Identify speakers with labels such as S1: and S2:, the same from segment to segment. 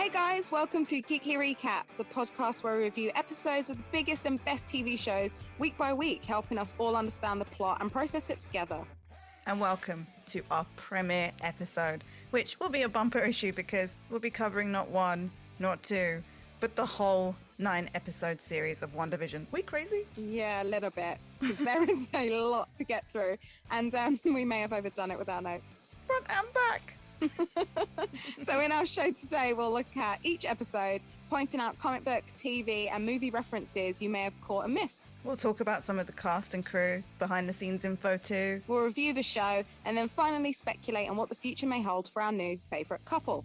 S1: Hey guys, welcome to Geekly Recap, the podcast where we review episodes of the biggest and best TV shows week by week, helping us all understand the plot and process it together.
S2: And welcome to our premiere episode, which will be a bumper issue because we'll be covering not one, not two, but the whole 9-episode series of WandaVision. We crazy?
S1: Yeah, a little bit, because there is a lot to get through, and we may have overdone it with our notes.
S2: Front and back.
S1: So in our show today, we'll look at each episode, pointing out comic book, TV, and movie references you may have caught and missed.
S2: We'll talk about some of the cast and crew, behind-the-scenes info too.
S1: We'll review the show, and then finally speculate on what the future may hold for our new favourite couple.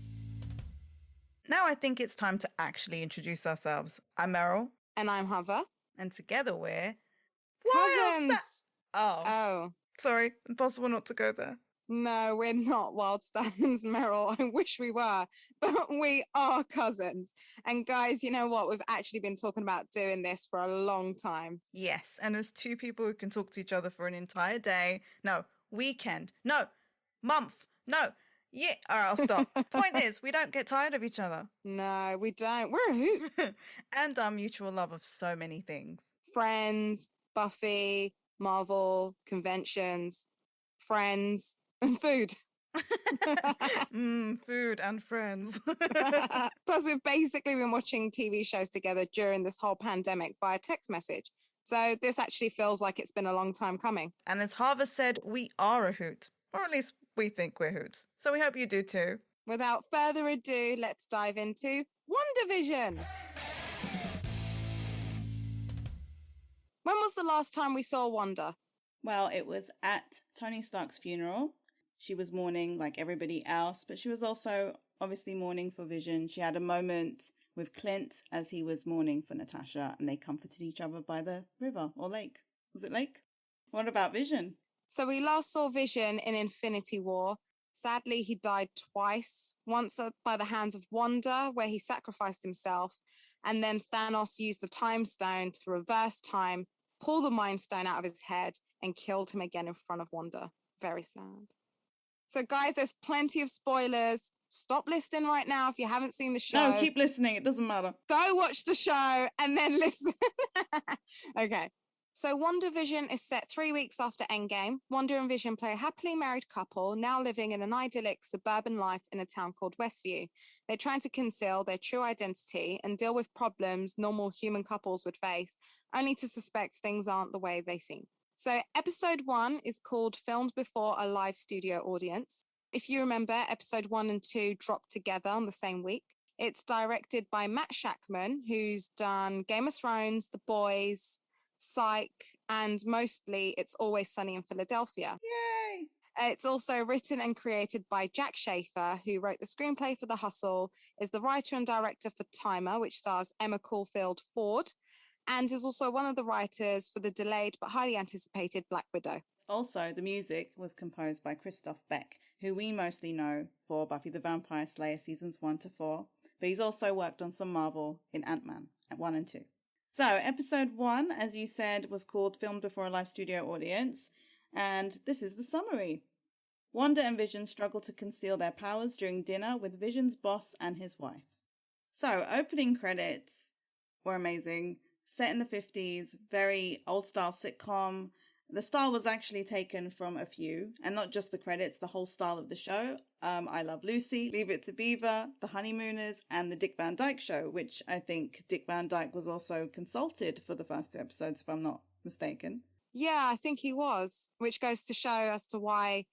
S2: Now I think it's time to actually introduce ourselves. I'm Meral.
S1: And I'm Havva.
S2: And together we're...
S1: Cousins!
S2: Oh. Sorry, impossible not to go there.
S1: No, we're not Wild Stallions, Meryl. I wish we were, but we are cousins. And guys, you know what? We've actually been talking about doing this for a long time.
S2: Yes, and as two people who can talk to each other for an entire day, no, weekend, no, month, no, yeah, all right, I'll stop. Point is, we don't get tired of each other.
S1: No, we don't. We're a hoot.
S2: And our mutual love of so many things.
S1: Friends, Buffy, Marvel, conventions, friends, and food.
S2: Food and friends.
S1: Plus, we've basically been watching TV shows together during this whole pandemic via text message. So this actually feels like it's been a long time coming.
S2: And as Harvard said, we are a hoot. Or at least we think we're hoots. So we hope you do too.
S1: Without further ado, let's dive into WandaVision. When was the last time we saw Wanda?
S3: Well, it was at Tony Stark's funeral. She was mourning like everybody else, but she was also obviously mourning for Vision. She had a moment with Clint as he was mourning for Natasha, and they comforted each other by the river or lake. Was it lake? What about Vision?
S1: So we last saw Vision in Infinity War. Sadly, he died twice. Once by the hands of Wanda, where he sacrificed himself, and then Thanos used the Time Stone to reverse time, pull the Mind Stone out of his head, and killed him again in front of Wanda. Very sad. So guys, there's plenty of spoilers. Stop listening right now if you haven't seen the show.
S3: No, keep listening. It doesn't matter.
S1: Go watch the show and then listen. Okay. So WandaVision is set 3 weeks after Endgame. Wanda and Vision play a happily married couple now living in an idyllic suburban life in a town called Westview. They're trying to conceal their true identity and deal with problems normal human couples would face, only to suspect things aren't the way they seem. So episode 1 is called Filmed Before a Live Studio Audience. If you remember, episode 1 and 2 dropped together on the same week. It's directed by Matt Shakman, who's done Game of Thrones, The Boys, Psych, and mostly It's Always Sunny in Philadelphia.
S3: Yay!
S1: It's also written and created by Jack Schaefer, who wrote the screenplay for The Hustle, is the writer and director for Timer, which stars Emma Caulfield Ford, and is also one of the writers for the delayed but highly anticipated Black Widow.
S3: Also, the music was composed by Christoph Beck, who we mostly know for Buffy the Vampire Slayer seasons 1 to 4, but he's also worked on some Marvel in Ant-Man at 1 and 2. So, episode 1, as you said, was called Filmed Before a Live Studio Audience, and this is the summary. Wanda and Vision struggle to conceal their powers during dinner with Vision's boss and his wife. So, opening credits were amazing. Set in the 50s, very old-style sitcom. The style was actually taken from a few, and not just the credits, the whole style of the show. I Love Lucy, Leave It to Beaver, The Honeymooners, and The Dick Van Dyke Show, which I think Dick Van Dyke was also consulted for the first 2 episodes, if I'm not mistaken.
S1: Yeah, I think he was, which goes to show as to why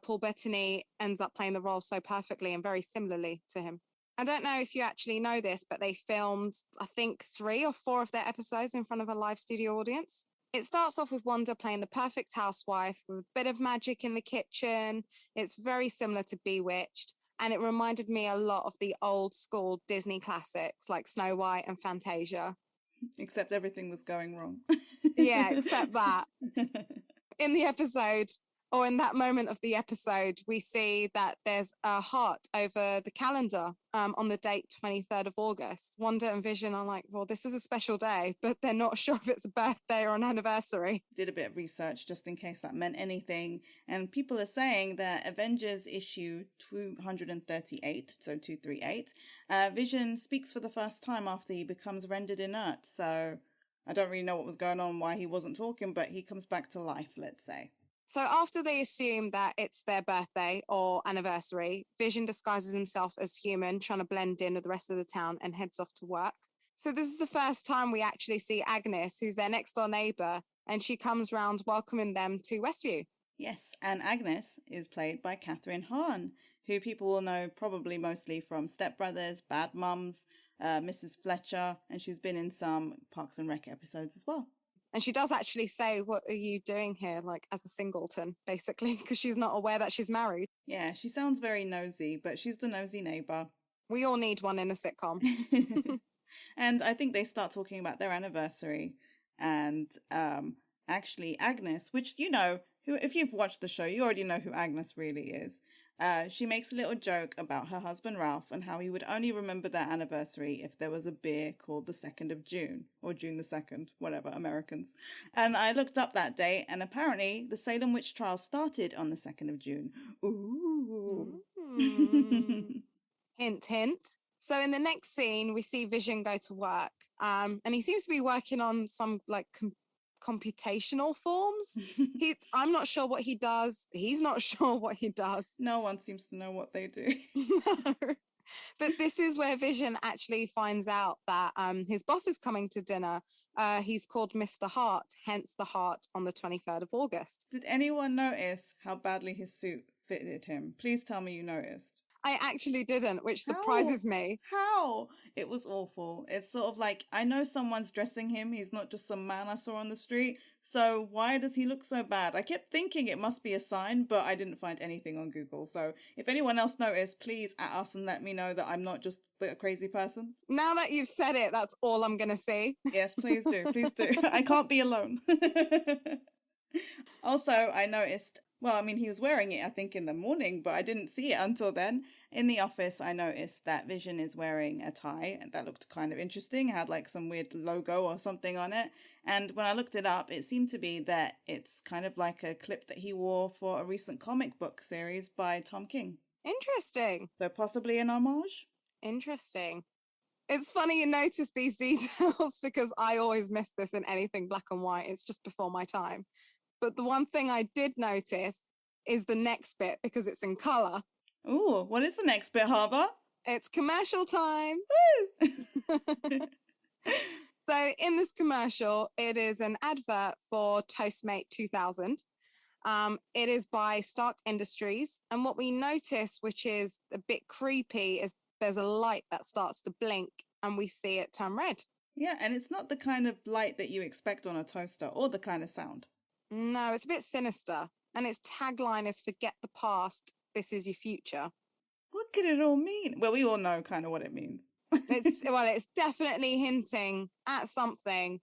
S1: Paul Bettany ends up playing the role so perfectly and very similarly to him. I don't know if you actually know this, but they filmed, I think, 3 or 4 of their episodes in front of a live studio audience. It starts off with Wanda playing the perfect housewife with a bit of magic in the kitchen. It's very similar to Bewitched, and it reminded me a lot of the old school Disney classics like Snow White and Fantasia.
S3: Except everything was going wrong.
S1: Yeah, except that. In the episode, Or in that moment of the episode, we see that there's a heart over the calendar on the date 23rd of August. Wanda and Vision are like, well, this is a special day, but they're not sure if it's a birthday or an anniversary.
S3: Did a bit of research just in case that meant anything. And people are saying that Avengers issue 238, so 238, Vision speaks for the first time after he becomes rendered inert. So I don't really know what was going on, why he wasn't talking, but he comes back to life, let's say.
S1: So after they assume that it's their birthday or anniversary, Vision disguises himself as human, trying to blend in with the rest of the town, and heads off to work. So this is the first time we actually see Agnes, who's their next door neighbour, and she comes round welcoming them to Westview.
S3: Yes, and Agnes is played by Catherine Hahn, who people will know probably mostly from Step Brothers, Bad Mums, Mrs. Fletcher, and she's been in some Parks and Rec episodes as well.
S1: And she does actually say, what are you doing here, like as a singleton, basically, because she's not aware that she's married.
S3: Yeah, she sounds very nosy, but she's the nosy neighbour.
S1: We all need one in a sitcom.
S3: And I think they start talking about their anniversary. And actually, Agnes, which, you know, who if you've watched the show, you already know who Agnes really is. She makes a little joke about her husband Ralph and how he would only remember their anniversary if there was a beer called the 2nd of June, or June the 2nd, whatever, Americans. And I looked up that date, and apparently the Salem witch trials started on the 2nd of June. Ooh.
S1: Hint, hint. So in the next scene, we see Vision go to work, and he seems to be working on some like computational forms. I'm not sure what he does. He's not sure what he does.
S3: No one seems to know what they do.
S1: No. But this is where Vision actually finds out that his boss is coming to dinner. He's called Mr. Hart, hence the heart on the 23rd of August.
S3: Did anyone notice how badly his suit fitted him? Please tell me you noticed.
S1: I actually didn't, which surprises me.
S3: How? It was awful. It's sort of like, I know someone's dressing him. He's not just some man I saw on the street. So why does he look so bad? I kept thinking it must be a sign, but I didn't find anything on Google. So if anyone else noticed, please at us and let me know that I'm not just a crazy person.
S1: Now that you've said it, that's all I'm going to say.
S3: Yes, please do. Please do. I can't be alone. Also, I noticed, well, I mean, he was wearing it, I think, in the morning, but I didn't see it until then. In the office, I noticed that Vision is wearing a tie, and that looked kind of interesting. It had like some weird logo or something on it. And when I looked it up, it seemed to be that it's kind of like a clip that he wore for a recent comic book series by Tom King.
S1: Interesting.
S3: So possibly an homage?
S1: Interesting. It's funny you notice these details because I always miss this in anything black and white. It's just before my time. But the one thing I did notice is the next bit because it's in colour.
S3: Ooh, what is the next bit, Havva?
S1: It's commercial time.
S3: Woo!
S1: So in this commercial, it is an advert for Toastmate 2000. It is by Stark Industries. And what we notice, which is a bit creepy, is there's a light that starts to blink and we see it turn red.
S3: Yeah, and it's not the kind of light that you expect on a toaster or the kind of sound.
S1: No, it's a bit sinister. And its tagline is forget the past, this is your future.
S3: What could it all mean? Well, we all know kind of what it means.
S1: It's definitely hinting at something,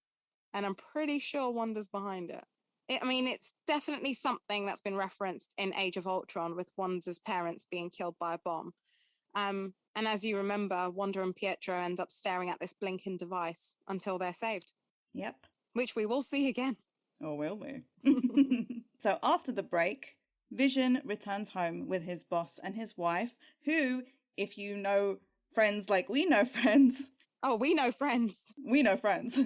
S1: and I'm pretty sure Wanda's behind it. It's definitely something that's been referenced in Age of Ultron with Wanda's parents being killed by a bomb. And as you remember, Wanda and Pietro end up staring at this blinking device until they're saved.
S3: Yep.
S1: Which we will see again.
S3: Or will we? So after the break, Vision returns home with his boss and his wife, who, if you know Friends like we know Friends...
S1: Oh, we know Friends.
S3: We know Friends.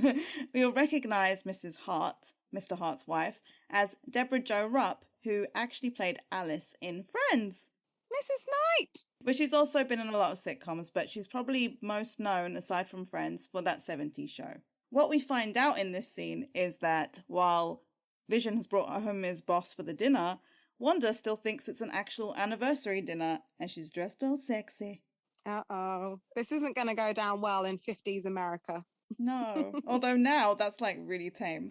S3: We'll recognise Mrs. Hart, Mr. Hart's wife, as Deborah Jo Rupp, who actually played Alice in Friends.
S1: Mrs. Knight!
S3: But she's also been in a lot of sitcoms, but she's probably most known, aside from Friends, for that 70s show. What we find out in this scene is that while Vision has brought home his boss for the dinner, Wanda still thinks it's an actual anniversary dinner, and she's dressed all sexy.
S1: Uh-oh. This isn't going to go down well in 50s America.
S3: No. Although now that's like really tame.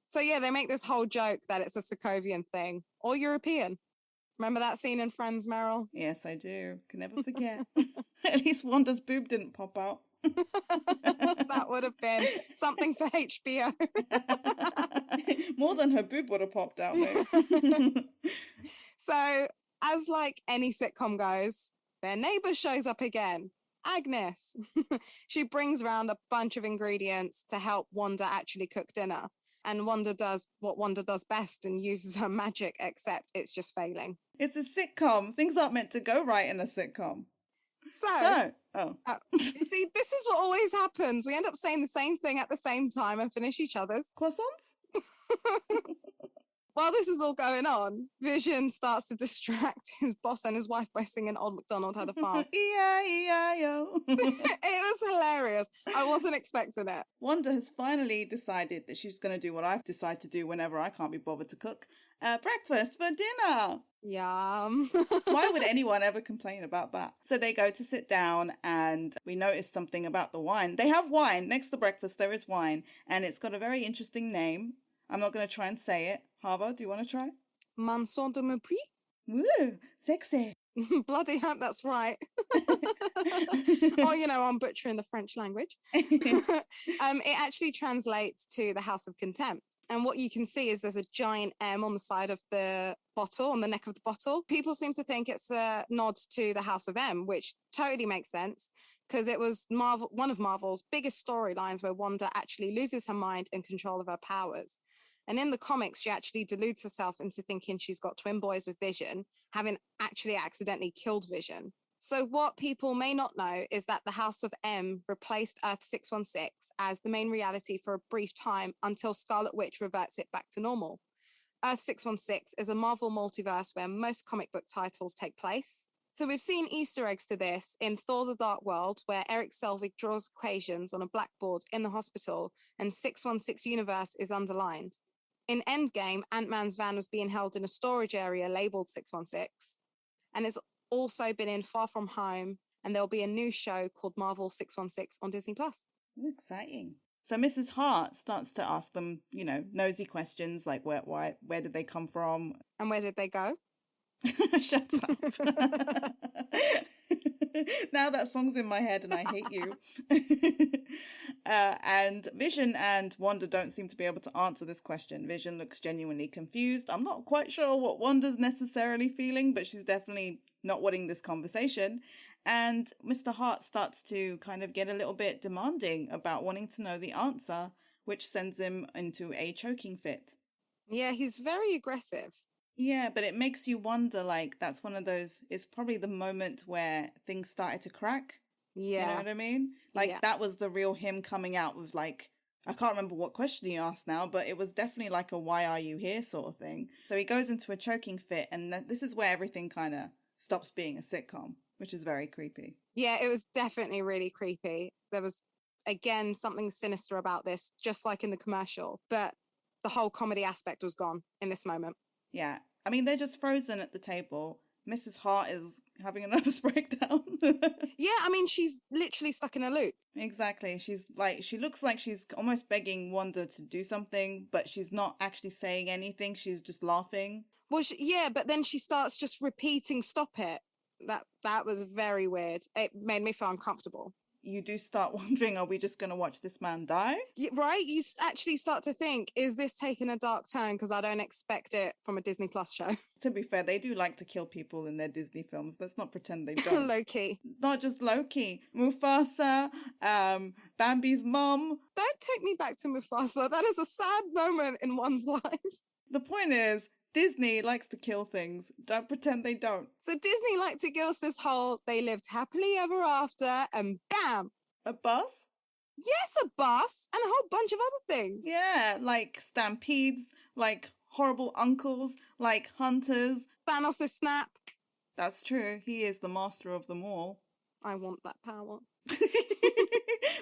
S1: So yeah, they make this whole joke that it's a Sokovian thing. Or European. Remember that scene in Friends, Meryl?
S3: Yes, I do. Can never forget. At least Wanda's boob didn't pop out.
S1: That would have been something for HBO.
S3: More than her boob would have popped out, mate.
S1: So, as like any sitcom goes, their neighbor shows up again. Agnes. She brings around a bunch of ingredients to help Wanda actually cook dinner. And Wanda does what Wanda does best and uses her magic, except it's just failing.
S3: It's a sitcom. Things aren't meant to go right in a sitcom.
S1: You see, this is what always happens. We end up saying the same thing at the same time and finish each other's.
S3: Croissants?
S1: While this is all going on, Vision starts to distract his boss and his wife by singing Old MacDonald Had a Farm.
S3: E-I-E-I-O.
S1: It was hilarious. I wasn't expecting it.
S3: Wanda has finally decided that she's going to do what I decide to do whenever I can't be bothered to cook. Breakfast for dinner.
S1: Yum.
S3: Why would anyone ever complain about that? So they go to sit down and we notice something about the wine. They have wine. Next to breakfast, there is wine. And it's got a very interesting name. I'm not going to try and say it. Havva, do you want to try?
S1: Manson de Mepris?
S3: Woo, sexy.
S1: Bloody hope that's right. Or, I'm butchering the French language. It actually translates to the House of Contempt. And what you can see is there's a giant M on the side of the bottle, on the neck of the bottle. People seem to think it's a nod to the House of M, which totally makes sense because it was one of Marvel's biggest storylines where Wanda actually loses her mind and control of her powers. And in the comics, she actually deludes herself into thinking she's got twin boys with Vision, having actually accidentally killed Vision. So what people may not know is that the House of M replaced Earth 616 as the main reality for a brief time until Scarlet Witch reverts it back to normal. Earth 616 is a Marvel multiverse where most comic book titles take place. So we've seen Easter eggs to this in Thor the Dark World, where Eric Selvig draws equations on a blackboard in the hospital and 616 universe is underlined. In Endgame, Ant-Man's van was being held in a storage area labeled 616. And it's also been in Far From Home, and there'll be a new show called Marvel 616 on Disney+.
S3: Exciting. So Mrs. Hart starts to ask them, nosy questions like where did they come from?
S1: And where did they go?
S3: Shut up. Now that song's in my head and I hate you. And Vision and Wanda don't seem to be able to answer this question. Vision looks genuinely confused. I'm not quite sure what Wanda's necessarily feeling, but she's definitely not wanting this conversation. And Mr. Hart starts to kind of get a little bit demanding about wanting to know the answer, which sends him into a choking fit.
S1: Yeah, he's very aggressive.
S3: Yeah, but it makes you wonder, that's one of those, it's probably the moment where things started to crack.
S1: Yeah.
S3: You know what I mean? That was the real him coming out with, I can't remember what question he asked now, but it was definitely like a why are you here sort of thing. So he goes into a choking fit, and this is where everything kind of stops being a sitcom, which is very creepy.
S1: Yeah, it was definitely really creepy. There was, again, something sinister about this, just like in the commercial, but the whole comedy aspect was gone in this moment.
S3: Yeah. I mean, they're just frozen at the table. Mrs. Hart is having a nervous breakdown.
S1: Yeah, I mean, she's literally stuck in a loop.
S3: Exactly. She looks like she's almost begging Wanda to do something, but she's not actually saying anything. She's just laughing.
S1: Well, but then she starts just repeating, stop it. That was very weird. It made me feel uncomfortable.
S3: You do start wondering, are we just going to watch this man die?
S1: Yeah, right? You actually start to think, is this taking a dark turn? Because I don't expect it from a Disney Plus show.
S3: To be fair, they do like to kill people in their Disney films. Let's not pretend they don't.
S1: Low-key.
S3: Not just Loki. Mufasa, Bambi's mom.
S1: Don't take me back to Mufasa. That is a sad moment in one's life.
S3: The point is, Disney likes to kill things. Don't pretend they don't.
S1: So Disney like to give us this whole, they lived happily ever after, and bam!
S3: A bus?
S1: Yes, a bus, and a whole bunch of other things.
S3: Yeah, like stampedes, like horrible uncles, like hunters.
S1: Thanos' snap.
S3: That's true. He is the master of them all.
S1: I want that power.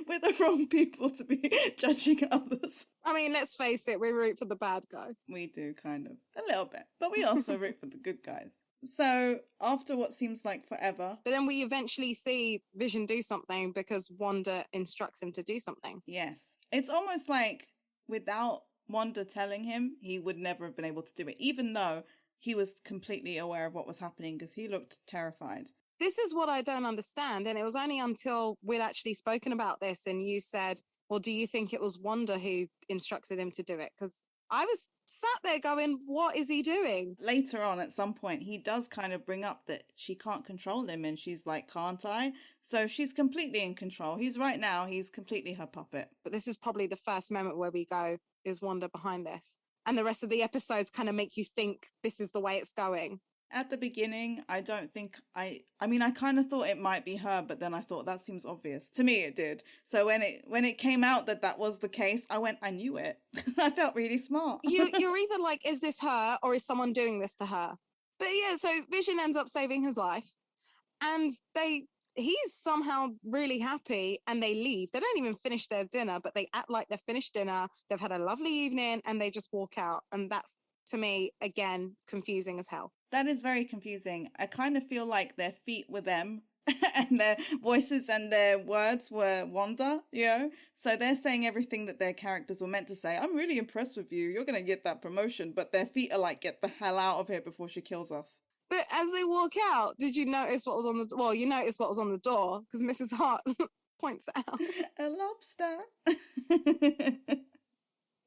S3: We're the wrong people to be judging others.
S1: I mean, let's face it, we root for the bad guy.
S3: We do, kind of. A little bit. But we also root for the good guys. So, after what seems like forever...
S1: But then we eventually see Vision do something because Wanda instructs him to do something.
S3: Yes. It's almost like without Wanda telling him, he would never have been able to do it, even though he was completely aware of what was happening because he looked terrified.
S1: this is what I don't understand. And it was only until we'd actually spoken about this and you said, well, do you think it was Wanda who instructed him to do it? Because I was sat there going, what is he doing?
S3: Later on, at some point, he does kind of bring up that she can't control him, and she's like, can't I? So she's completely in control. He's completely her puppet.
S1: But this is probably the first moment where we go, is Wanda behind this? And the rest of the episodes kind of make you think this is the way it's going.
S3: At the beginning, I don't think I kind of thought it might be her, but then I thought that seems obvious. To me, it did. So when it came out that was the case, I knew it. I felt really smart.
S1: You're either like, is this her or is someone doing this to her? But yeah, so Vision ends up saving his life and he's somehow really happy and they leave. They don't even finish their dinner, but they act like they've finished dinner. They've had a lovely evening and they just walk out. And that's, to me, again, confusing as hell.
S3: That is very confusing. I kind of feel like their feet were them and their voices and their words were Wanda, you know? So they're saying everything that their characters were meant to say. I'm really impressed with you. You're going to get that promotion. But their feet are like, get the hell out of here before she kills us.
S1: But as they walk out, did you notice what was on the door? Well, you noticed what was on the door because Mrs. Hart points it out.
S3: A lobster.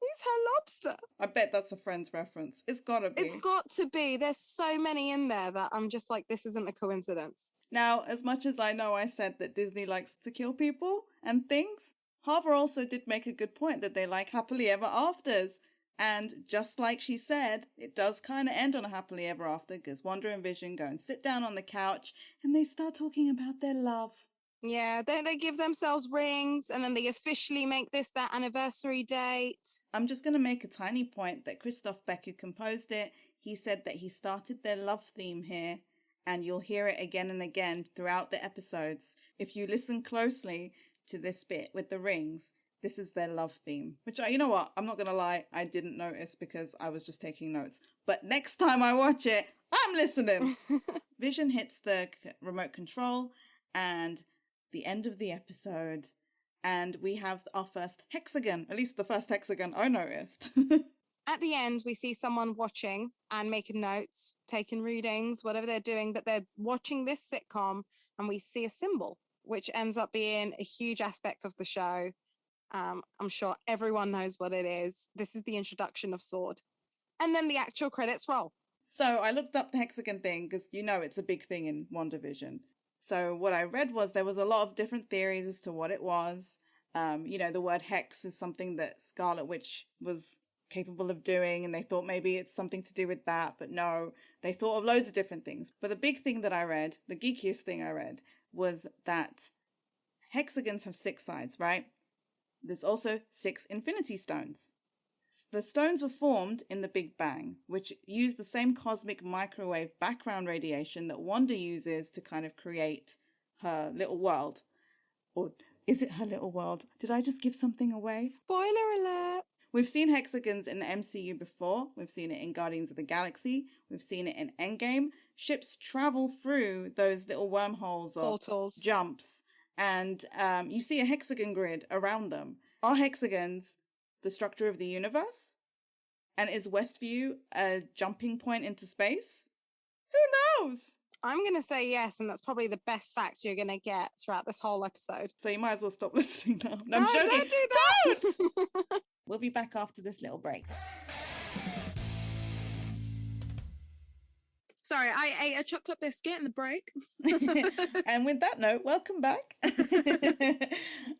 S1: He's her lobster.
S3: I bet that's a Friends reference. It's gotta be.
S1: It's got to be. There's so many in there that I'm just like, this isn't a coincidence.
S3: Now, as much as I know I said that Disney likes to kill people and things, Havva also did make a good point that they like happily ever afters. And just like she said, it does kind of end on a happily ever after because Wanda and Vision go and sit down on the couch and they start talking about their love.
S1: Yeah, don't they give themselves rings and then they officially make this their anniversary date?
S3: I'm just going to make a tiny point that Christoph Beck, who composed it, he said that he started their love theme here and you'll hear it again and again throughout the episodes. If you listen closely to this bit with the rings, this is their love theme, which, you know what, I'm not going to lie, I didn't notice because I was just taking notes. But next time I watch it, I'm listening. Vision hits the remote control and the end of the episode, and we have our first hexagon, at least the first hexagon I noticed.
S1: At the end, we see someone watching and making notes, taking readings, whatever they're doing, but they're watching this sitcom and we see a symbol, which ends up being a huge aspect of the show. I'm sure everyone knows what it is. This is the introduction of S.W.O.R.D. And then the actual credits roll.
S3: So I looked up the hexagon thing because, you know, it's a big thing in WandaVision. So what I read was there was a lot of different theories as to what it was. You know, the word hex is something that Scarlet Witch was capable of doing, and they thought maybe it's something to do with that, but no, they thought of loads of different things. But the big thing that I read, the geekiest thing I read, was that hexagons have 6 sides, right? There's also 6 infinity stones. The stones were formed in the Big Bang, which used the same cosmic microwave background radiation that Wanda uses to kind of create her little world. Or is it her little world? Did I just give something away?
S1: Spoiler alert!
S3: We've seen hexagons in the MCU before. We've seen it in Guardians of the Galaxy. We've seen it in Endgame. Ships travel through those little wormholes or
S1: Portals.
S3: Jumps, and you see a hexagon grid around them. Are hexagons the structure of the universe? And is Westview a jumping point into space? Who knows?
S1: I'm going to say yes, and that's probably the best fact you're going to get throughout this whole episode.
S3: So you might as well stop listening now. No, I'm
S1: No,
S3: joking.
S1: don't do that!
S3: Don't! We'll be back after this little break.
S1: Sorry, I ate a chocolate biscuit in the break.
S3: And with that note, welcome back.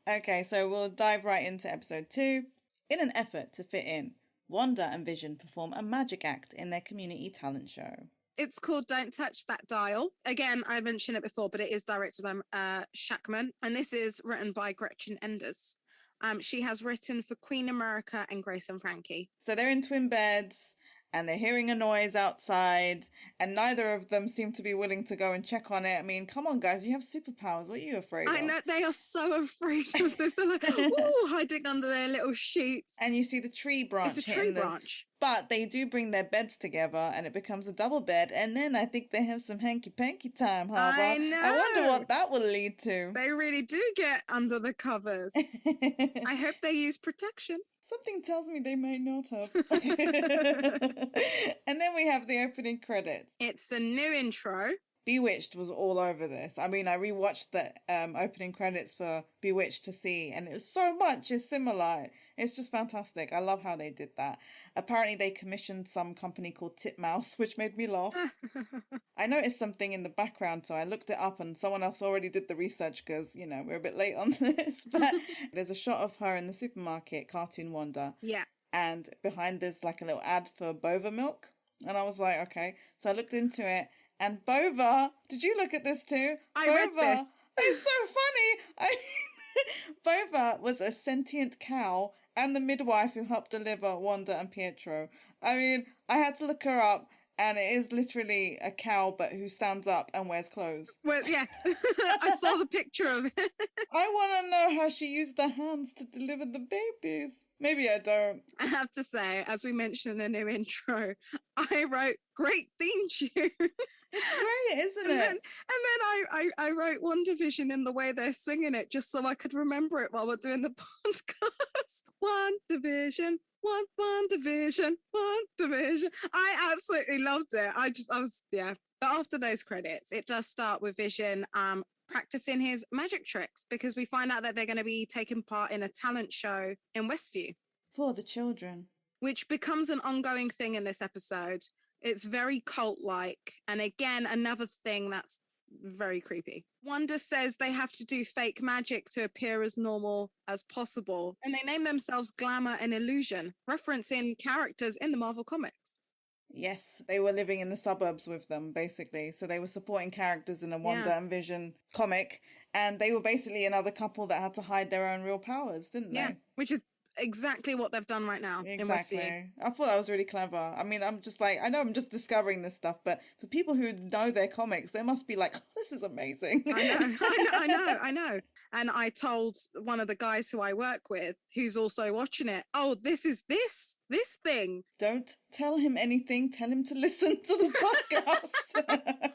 S3: Okay, so we'll dive right into episode 2. In an effort to fit in, Wanda and Vision perform a magic act in their community talent show.
S1: It's called Don't Touch That Dial. Again, I mentioned it before, but it is directed by Shackman, and this is written by Gretchen Enders. She has written for Queen America and Grace and Frankie.
S3: So they're in twin beds, and they're hearing a noise outside, and neither of them seem to be willing to go and check on it. I mean, come on, guys, you have superpowers. What are you afraid of?
S1: I know, they are so afraid of this. They're like, ooh, hiding under their little sheets.
S3: And you see the tree branch.
S1: It's a tree branch.
S3: But they do bring their beds together, and it becomes a double bed, and then I think they have some hanky-panky time, Havva.
S1: I know.
S3: I wonder what that will lead to.
S1: They really do get under the covers. I hope they use protection.
S3: Something tells me they may not have. And then we have the opening credits.
S1: It's a new intro.
S3: Bewitched was all over this. I mean, I rewatched the opening credits for Bewitched to see, and it was so much is similar. It's just fantastic. I love how they did that. Apparently, they commissioned some company called Titmouse, which made me laugh. I noticed something in the background, so I looked it up, and someone else already did the research because, you know, we're a bit late on this. But there's a shot of her in the supermarket, Cartoon Wanda.
S1: Yeah.
S3: And behind there's like a little ad for Bova milk. And I was like, okay. So I looked into it. And Bova, did you look at this too?
S1: I read this.
S3: It's so funny. Bova was a sentient cow and the midwife who helped deliver Wanda and Pietro. I mean, I had to look her up, and it is literally a cow, but who stands up and wears clothes.
S1: Well, yeah, I saw the picture of it.
S3: I want to know how she used the hands to deliver the babies. Maybe I don't.
S1: I have to say, as we mentioned in the new intro, I wrote great theme tune.
S3: It's great, isn't
S1: and
S3: it?
S1: Then I wrote WandaVision in the way they're singing it, just so I could remember it while we're doing the podcast. WandaVision, WandaVision, WandaVision. I absolutely loved it. Yeah. But after those credits, it does start with Vision practicing his magic tricks, because we find out that they're going to be taking part in a talent show in Westview.
S3: For the children.
S1: Which becomes an ongoing thing in this episode. It's very cult-like. And again, another thing that's very creepy. Wanda says they have to do fake magic to appear as normal as possible. And they name themselves Glamour and Illusion, referencing characters in the Marvel Comics.
S3: Yes, they were living in the suburbs with them, basically. So they were supporting characters in a Wanda and Vision comic. And they were basically another couple that had to hide their own real powers, didn't they?
S1: Yeah, which is exactly what they've done right now in Westview.
S3: Exactly. I thought that was really clever. I mean, I'm just like, I know I'm just discovering this stuff, but for people who know their comics, they must be like, oh, this is amazing.
S1: I know. And I told one of the guys who I work with, who's also watching it, oh, this is this thing.
S3: Don't tell him anything. Tell him to listen to the podcast.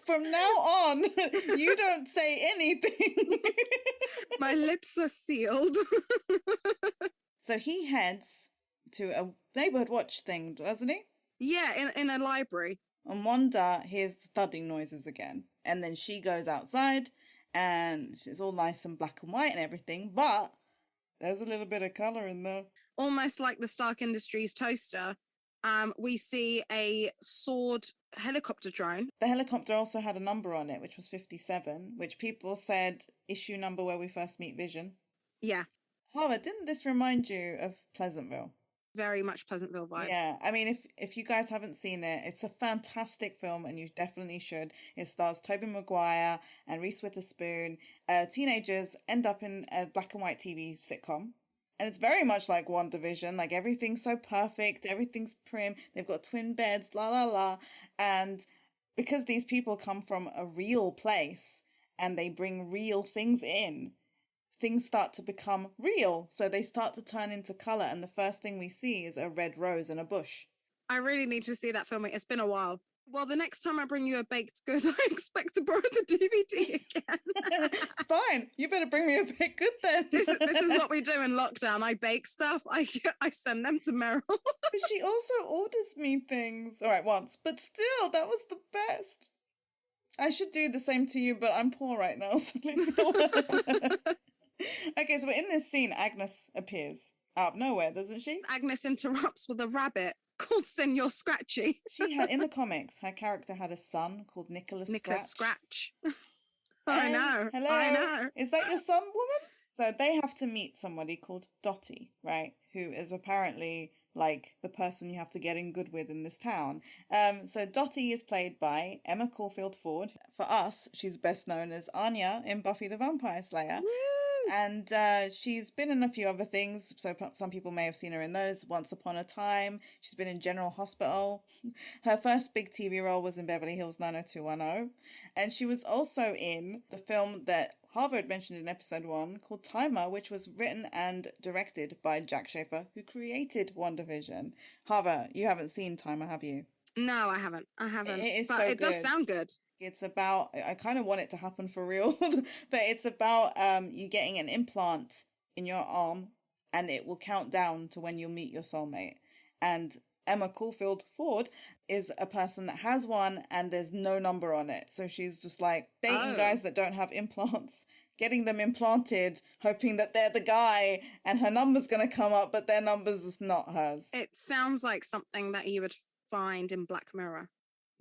S3: From now on, you don't say anything.
S1: My lips are sealed.
S3: So he heads to a neighborhood watch thing, doesn't he?
S1: Yeah, in a library.
S3: And Wanda hears the thudding noises again. And then she goes outside, and it's all nice and black and white and everything, but there's a little bit of colour in there.
S1: Almost like the Stark Industries toaster, we see a sword helicopter drone.
S3: The helicopter also had a number on it, which was 57, which people said issue number where we first meet Vision.
S1: Yeah.
S3: However, didn't this remind you of Pleasantville?
S1: Very much Pleasantville vibes.
S3: Yeah, I mean, if you guys haven't seen it, it's a fantastic film, and you definitely should. It stars Tobey Maguire and Reese Witherspoon. Teenagers end up in a black and white TV sitcom. And it's very much like WandaVision. Like, everything's so perfect, everything's prim. They've got twin beds, la la la. And because these people come from a real place and they bring real things in, things start to become real. So they start to turn into colour, and the first thing we see is a red rose in a bush.
S1: I really need to see that film. It's been a while. Well, the next time I bring you a baked good, I expect to borrow the DVD again.
S3: Fine, you better bring me a baked good then.
S1: This is what we do in lockdown. I bake stuff. I send them to Meral.
S3: But she also orders me things. All right, once. But still, that was the best. I should do the same to you, but I'm poor right now. So Okay, so in this scene, Agnes appears out of nowhere, doesn't she?
S1: Agnes interrupts with a rabbit called Senor Scratchy.
S3: She had, in the comics, her character had a son called Nicholas
S1: Scratch.
S3: I
S1: know.
S3: Hello.
S1: I know.
S3: Is that your son, woman? So they have to meet somebody called Dottie, right? Who is apparently like the person you have to get in good with in this town. So Dottie is played by Emma Caulfield Ford. For us, she's best known as Anya in Buffy the Vampire Slayer.
S1: Woo!
S3: And she's been in a few other things, so some people may have seen her in those. Once Upon a Time. She's been in General Hospital. Her first big TV role was in Beverly Hills 90210. And she was also in the film that Harvard mentioned in episode 1 called Timer, which was written and directed by Jack Schaefer, who created WandaVision. Harvard, you haven't seen Timer, have you?
S1: No, I haven't. It is but
S3: so
S1: it
S3: good.
S1: Does sound good.
S3: It's about, I kind of want it to happen for real, but it's about you getting an implant in your arm, and it will count down to when you'll meet your soulmate. And Emma Caulfield Ford is a person that has one and there's no number on it. So she's just like dating guys that don't have implants, getting them implanted, hoping that they're the guy and her number's going to come up, but their number's is not hers.
S1: It sounds like something that you would find in Black Mirror.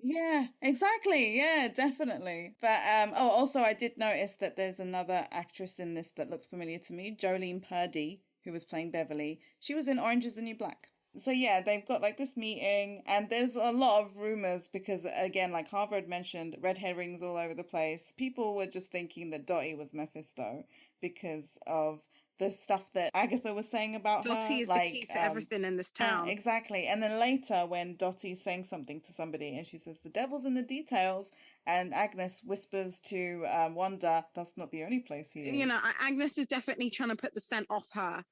S3: Yeah, exactly. Yeah, definitely. But also I did notice that there's another actress in this that looks familiar to me, Jolene Purdy, who was playing Beverly. She was in Orange is the New Black. So yeah, they've got like this meeting, and there's a lot of rumors because, again, like Harvard had mentioned, red herrings all over the place. People were just thinking that Dottie was Mephisto because of the stuff that Agatha was saying about her.
S1: Dottie is the key to everything in this town.
S3: Yeah, exactly. And then later when Dottie's saying something to somebody and she says, the devil's in the details, and Agnes whispers to Wanda, that's not the only place he is.
S1: You know, Agnes is definitely trying to put the scent off her.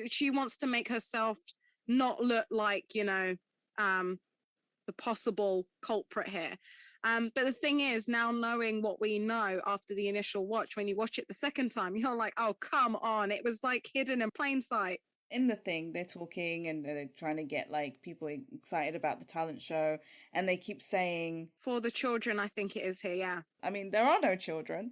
S1: She wants to make herself not look like, you know, the possible culprit here. But the thing is, now knowing what we know after the initial watch, when you watch it the second time, you're like, oh, come on. It was like hidden in plain sight.
S3: In the thing, they're talking and they're trying to get like people excited about the talent show. And they keep saying...
S1: For the children, I think it is here, yeah.
S3: I mean, there are no children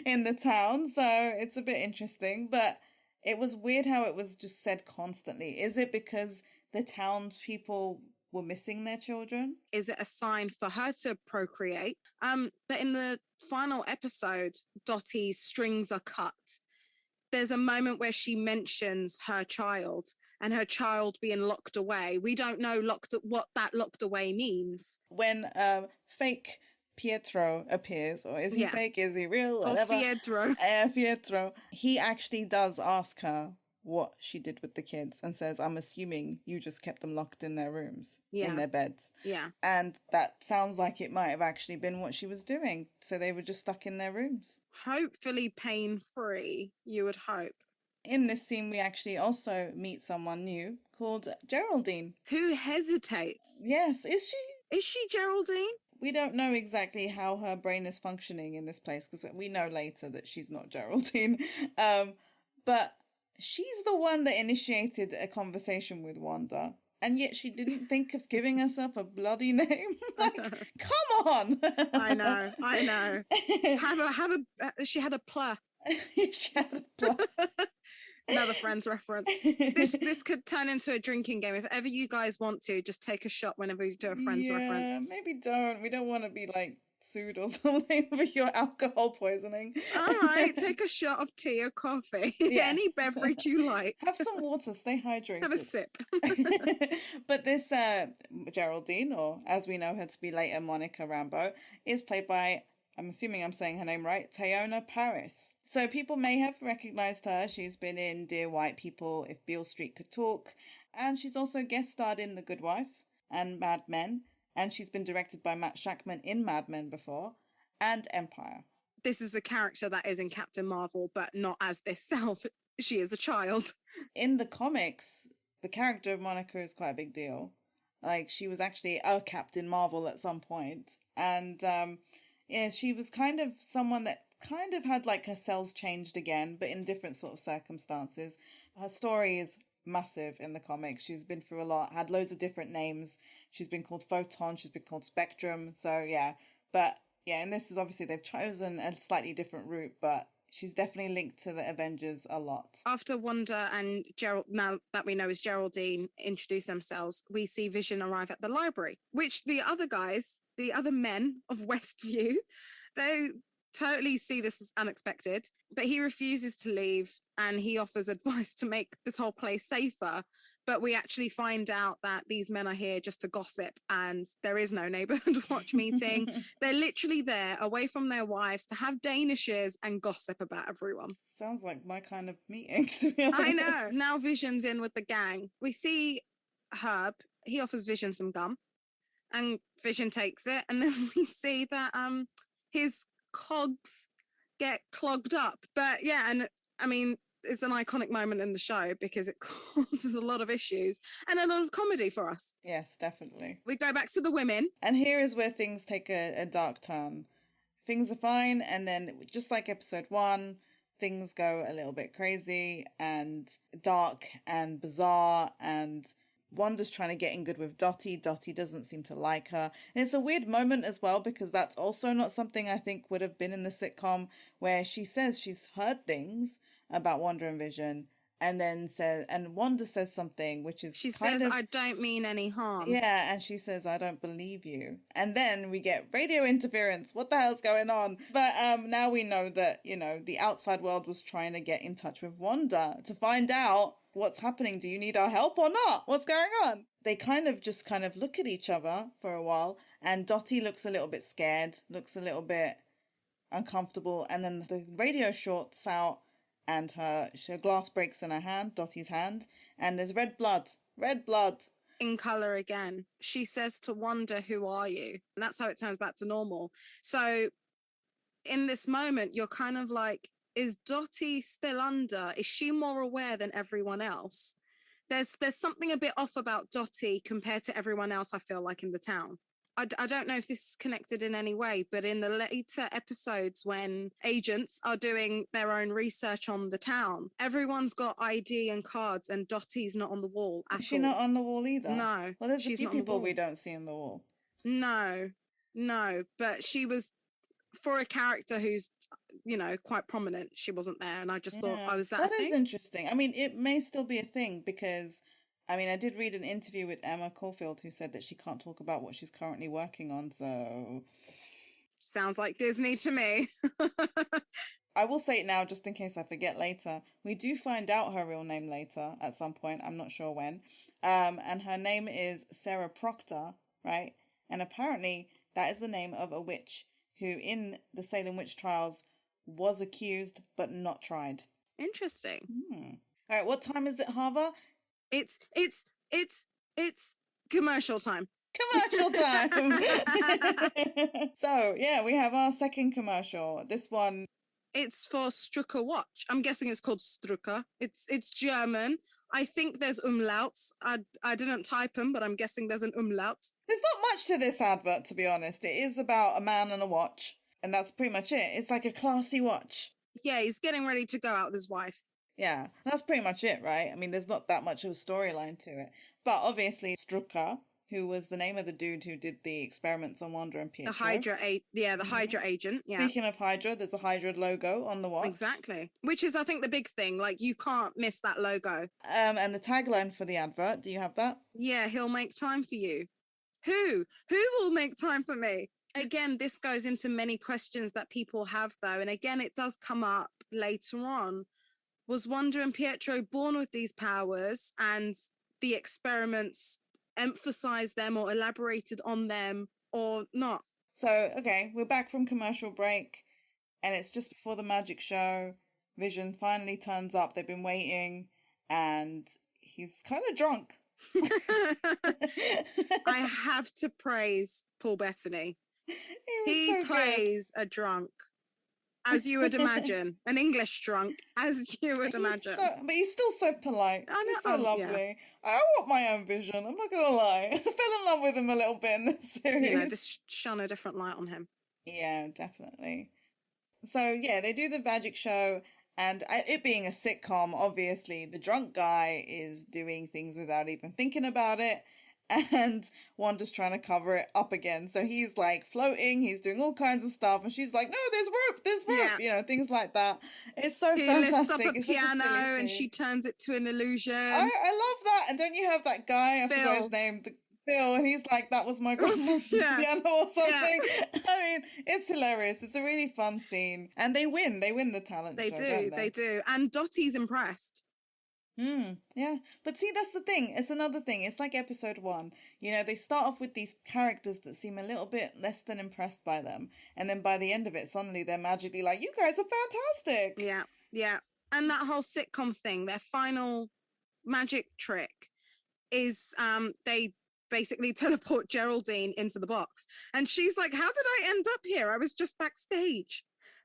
S3: in the town, so it's a bit interesting. But it was weird how it was just said constantly. Is it because the townspeople were missing their children?
S1: Is it a sign for her to procreate? But in the final episode, Dottie's strings are cut. There's a moment where she mentions her child and her child being locked away. We don't know what that locked away means.
S3: When fake Pietro appears, or is he fake? Is he real? Whatever.
S1: Pietro.
S3: Pietro. He actually does ask her what she did with the kids and says, I'm assuming you just kept them locked in their rooms, in their beds.
S1: Yeah.
S3: And that sounds like it might have actually been what she was doing. So they were just stuck in their rooms.
S1: Hopefully pain-free, you would hope.
S3: In this scene, we actually also meet someone new called Geraldine.
S1: Who hesitates?
S3: Yes, is she?
S1: Is she Geraldine?
S3: We don't know exactly how her brain is functioning in this place because we know later that she's not Geraldine. But she's the one that initiated a conversation with Wanda, and yet she didn't think of giving herself a bloody name. Like, come on!
S1: I know. She had a plur.
S3: She had a plur.
S1: Another Friends reference. This could turn into a drinking game. If ever you guys want to, just take a shot whenever you do a Friends reference.
S3: Maybe don't. We don't want to be like sued or something for your alcohol poisoning.
S1: All right, take a shot of tea or coffee. Yes. Any beverage you like.
S3: Have some water, stay hydrated.
S1: Have a sip.
S3: But this Geraldine, or as we know her to be later Monica Rambeau, is played by, I'm assuming I'm saying her name right, Teyonah Parris. So people may have recognized her. She's been in Dear White People, If Beale Street Could Talk, and she's also guest starred in The Good Wife and Mad Men. And she's been directed by Matt Shakman in Mad Men before, and Empire.
S1: This is a character that is in Captain Marvel, but not as this self. She is a child.
S3: In the comics, the character of Monica is quite a big deal. Like, she was actually a Captain Marvel at some point. And, she was kind of someone that kind of had, like, her cells changed again, but in different sort of circumstances. Her story is massive in the comics. She's been through a lot, had loads of different names. She's been called Photon, she's been called Spectrum. So yeah, but yeah, and this is obviously they've chosen a slightly different route, but she's definitely linked to the Avengers a lot. After
S1: Wanda and Gerald, now that we know is Geraldine, introduce themselves, we see Vision arrive at the library, which the other guys, the other men of Westview, they totally see this as unexpected, but he refuses to leave and he offers advice to make this whole place safer. But we actually find out that these men are here just to gossip and there is no neighborhood watch meeting. They're literally there away from their wives to have Danishes and gossip about everyone.
S3: Sounds like my kind of meeting, to be honest.
S1: I know. Now Vision's in with the gang. We see Herb. He offers Vision some gum and Vision takes it. And then we see that his cogs get clogged up. But yeah, and I mean, it's an iconic moment in the show because it causes a lot of issues and a lot of comedy for us.
S3: Yes, definitely.
S1: We go back to the women.
S3: And here is where things take a dark turn. Things are fine, and then just like episode 1, things go a little bit crazy and dark and bizarre, and Wanda's trying to get in good with Dottie. Dottie doesn't seem to like her. And it's a weird moment as well, because that's also not something I think would have been in the sitcom, where she says she's heard things about Wanda and Vision, and then says, and Wanda says something which is
S1: She
S3: kind
S1: says,
S3: of,
S1: I don't mean any harm.
S3: yeah, and she says, I don't believe you. And then we get radio interference. What the hell's going on? But now we know that, you know, the outside world was trying to get in touch with Wanda to find out what's happening. Do you need our help or not? What's going on? They kind of look at each other for a while, and Dottie looks a little bit scared, looks a little bit uncomfortable, and then the radio shorts out, and her glass breaks in her hand, Dottie's hand, and there's red blood.
S1: In color again. She says to Wanda, who are you? And that's how it turns back to normal. So in this moment, you're kind of like, is Dottie still under? Is she more aware than everyone else? There's something a bit off about Dottie compared to everyone else, I feel like, in the town. I don't know if this is connected in any way, but in the later episodes when agents are doing their own research on the town, everyone's got ID and cards, and Dottie's not on the wall at all.
S3: Is she not on the wall either?
S1: No.
S3: Well, there's a
S1: she's
S3: few
S1: not on the
S3: people
S1: wall.
S3: we don't see on the wall.
S1: No, but she was, for a character who's, you know, quite prominent, she wasn't there, and I just thought, oh, is that a thing?
S3: That is interesting. I mean, it may still be a thing, because I mean, I did read an interview with Emma Caulfield, who said that she can't talk about what she's currently working on, so
S1: sounds like Disney to me.
S3: I will say it now just in case I forget later. We do find out her real name later at some point. I'm not sure when. And her name is Sarah Proctor, right? And apparently that is the name of a witch who in the Salem witch trials was accused but not tried.
S1: Interesting.
S3: All right, what time is it, Havva?
S1: It's commercial time.
S3: Commercial time. So, yeah, we have our second commercial. This one,
S1: it's for Strucker watch. I'm guessing it's called Strucker. It's German. I think there's umlauts. I didn't type them, but I'm guessing there's an umlaut.
S3: There's not much to this advert, to be honest. It is about a man and a watch, and that's pretty much it. It's like a classy watch.
S1: Yeah, he's getting ready to go out with his wife.
S3: Yeah, that's pretty much it, right? I mean, there's not that much of a storyline to it. But obviously, Strucker, who was the name of the dude who did the experiments on Wanda and Pietro.
S1: The Hydra, Hydra agent, yeah.
S3: Speaking of Hydra, there's a Hydra logo on the watch.
S1: Exactly. Which is, I think, the big thing. Like, you can't miss that logo.
S3: And the tagline for the advert, do you have that?
S1: Yeah, he'll make time for you. Who? Who will make time for me? Again, this goes into many questions that people have, though. And again, it does come up later on. Was Wanda and Pietro born with these powers, and the experiments emphasized them or elaborated on them or not?
S3: So, okay, we're back from commercial break, and it's just before the magic show. Vision finally turns up. They've been waiting, and he's kind of drunk.
S1: I have to praise Paul Bettany. He
S3: so
S1: plays a drunk. As you would imagine, an English drunk, as you would imagine.
S3: But he's still so polite.
S1: I know,
S3: he's so lovely. Yeah. I want my own Vision. I'm not gonna lie. I fell in love with him a little bit in this series.
S1: You know, this shone a different light on him.
S3: Yeah, definitely. So yeah, they do the magic show, and it being a sitcom, obviously the drunk guy is doing things without even thinking about it. And Wanda's trying to cover it up again. So he's like floating, he's doing all kinds of stuff, and she's like, no, there's rope,
S1: yeah.
S3: you know, things like that. It's so
S1: he
S3: fantastic.
S1: Lifts up a
S3: it's
S1: piano and she turns it to an illusion.
S3: I love that. And don't you have that guy, I forgot his name, Phil, and he's like, that was my grandma's piano or something. Yeah. I mean, it's hilarious. It's a really fun scene. And they win the talent show.
S1: They do. And Dottie's impressed.
S3: Yeah, but see, that's the thing. It's another thing. It's like episode 1. You know, they start off with these characters that seem a little bit less than impressed by them, and then by the end of it, suddenly they're magically like, you guys are fantastic.
S1: Yeah. And that whole sitcom thing, their final magic trick is they basically teleport Geraldine into the box, and she's like, how did I end up here? I was just backstage.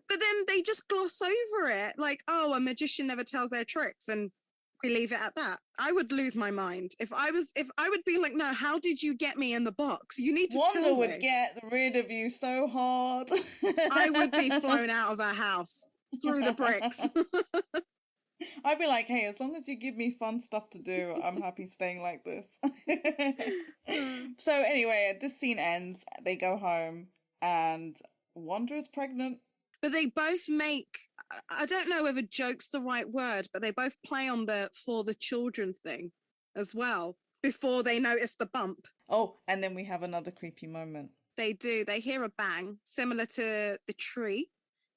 S1: But then they just gloss over it, like, oh, a magician never tells their tricks, and we leave it at that. I would lose my mind if I would be like, no, how did you get me in the box? You need to tell me.
S3: Wanda would get rid of you so hard.
S1: I would be flown out of our house through the bricks.
S3: I'd be like, hey, as long as you give me fun stuff to do, I'm happy staying like this. So anyway, this scene ends. They go home and Wanda is pregnant.
S1: But they both make, I don't know whether joke's the right word, but they both play on the for the children thing as well before they notice the bump.
S3: Oh, and then we have another creepy moment.
S1: They do. They hear a bang similar to the tree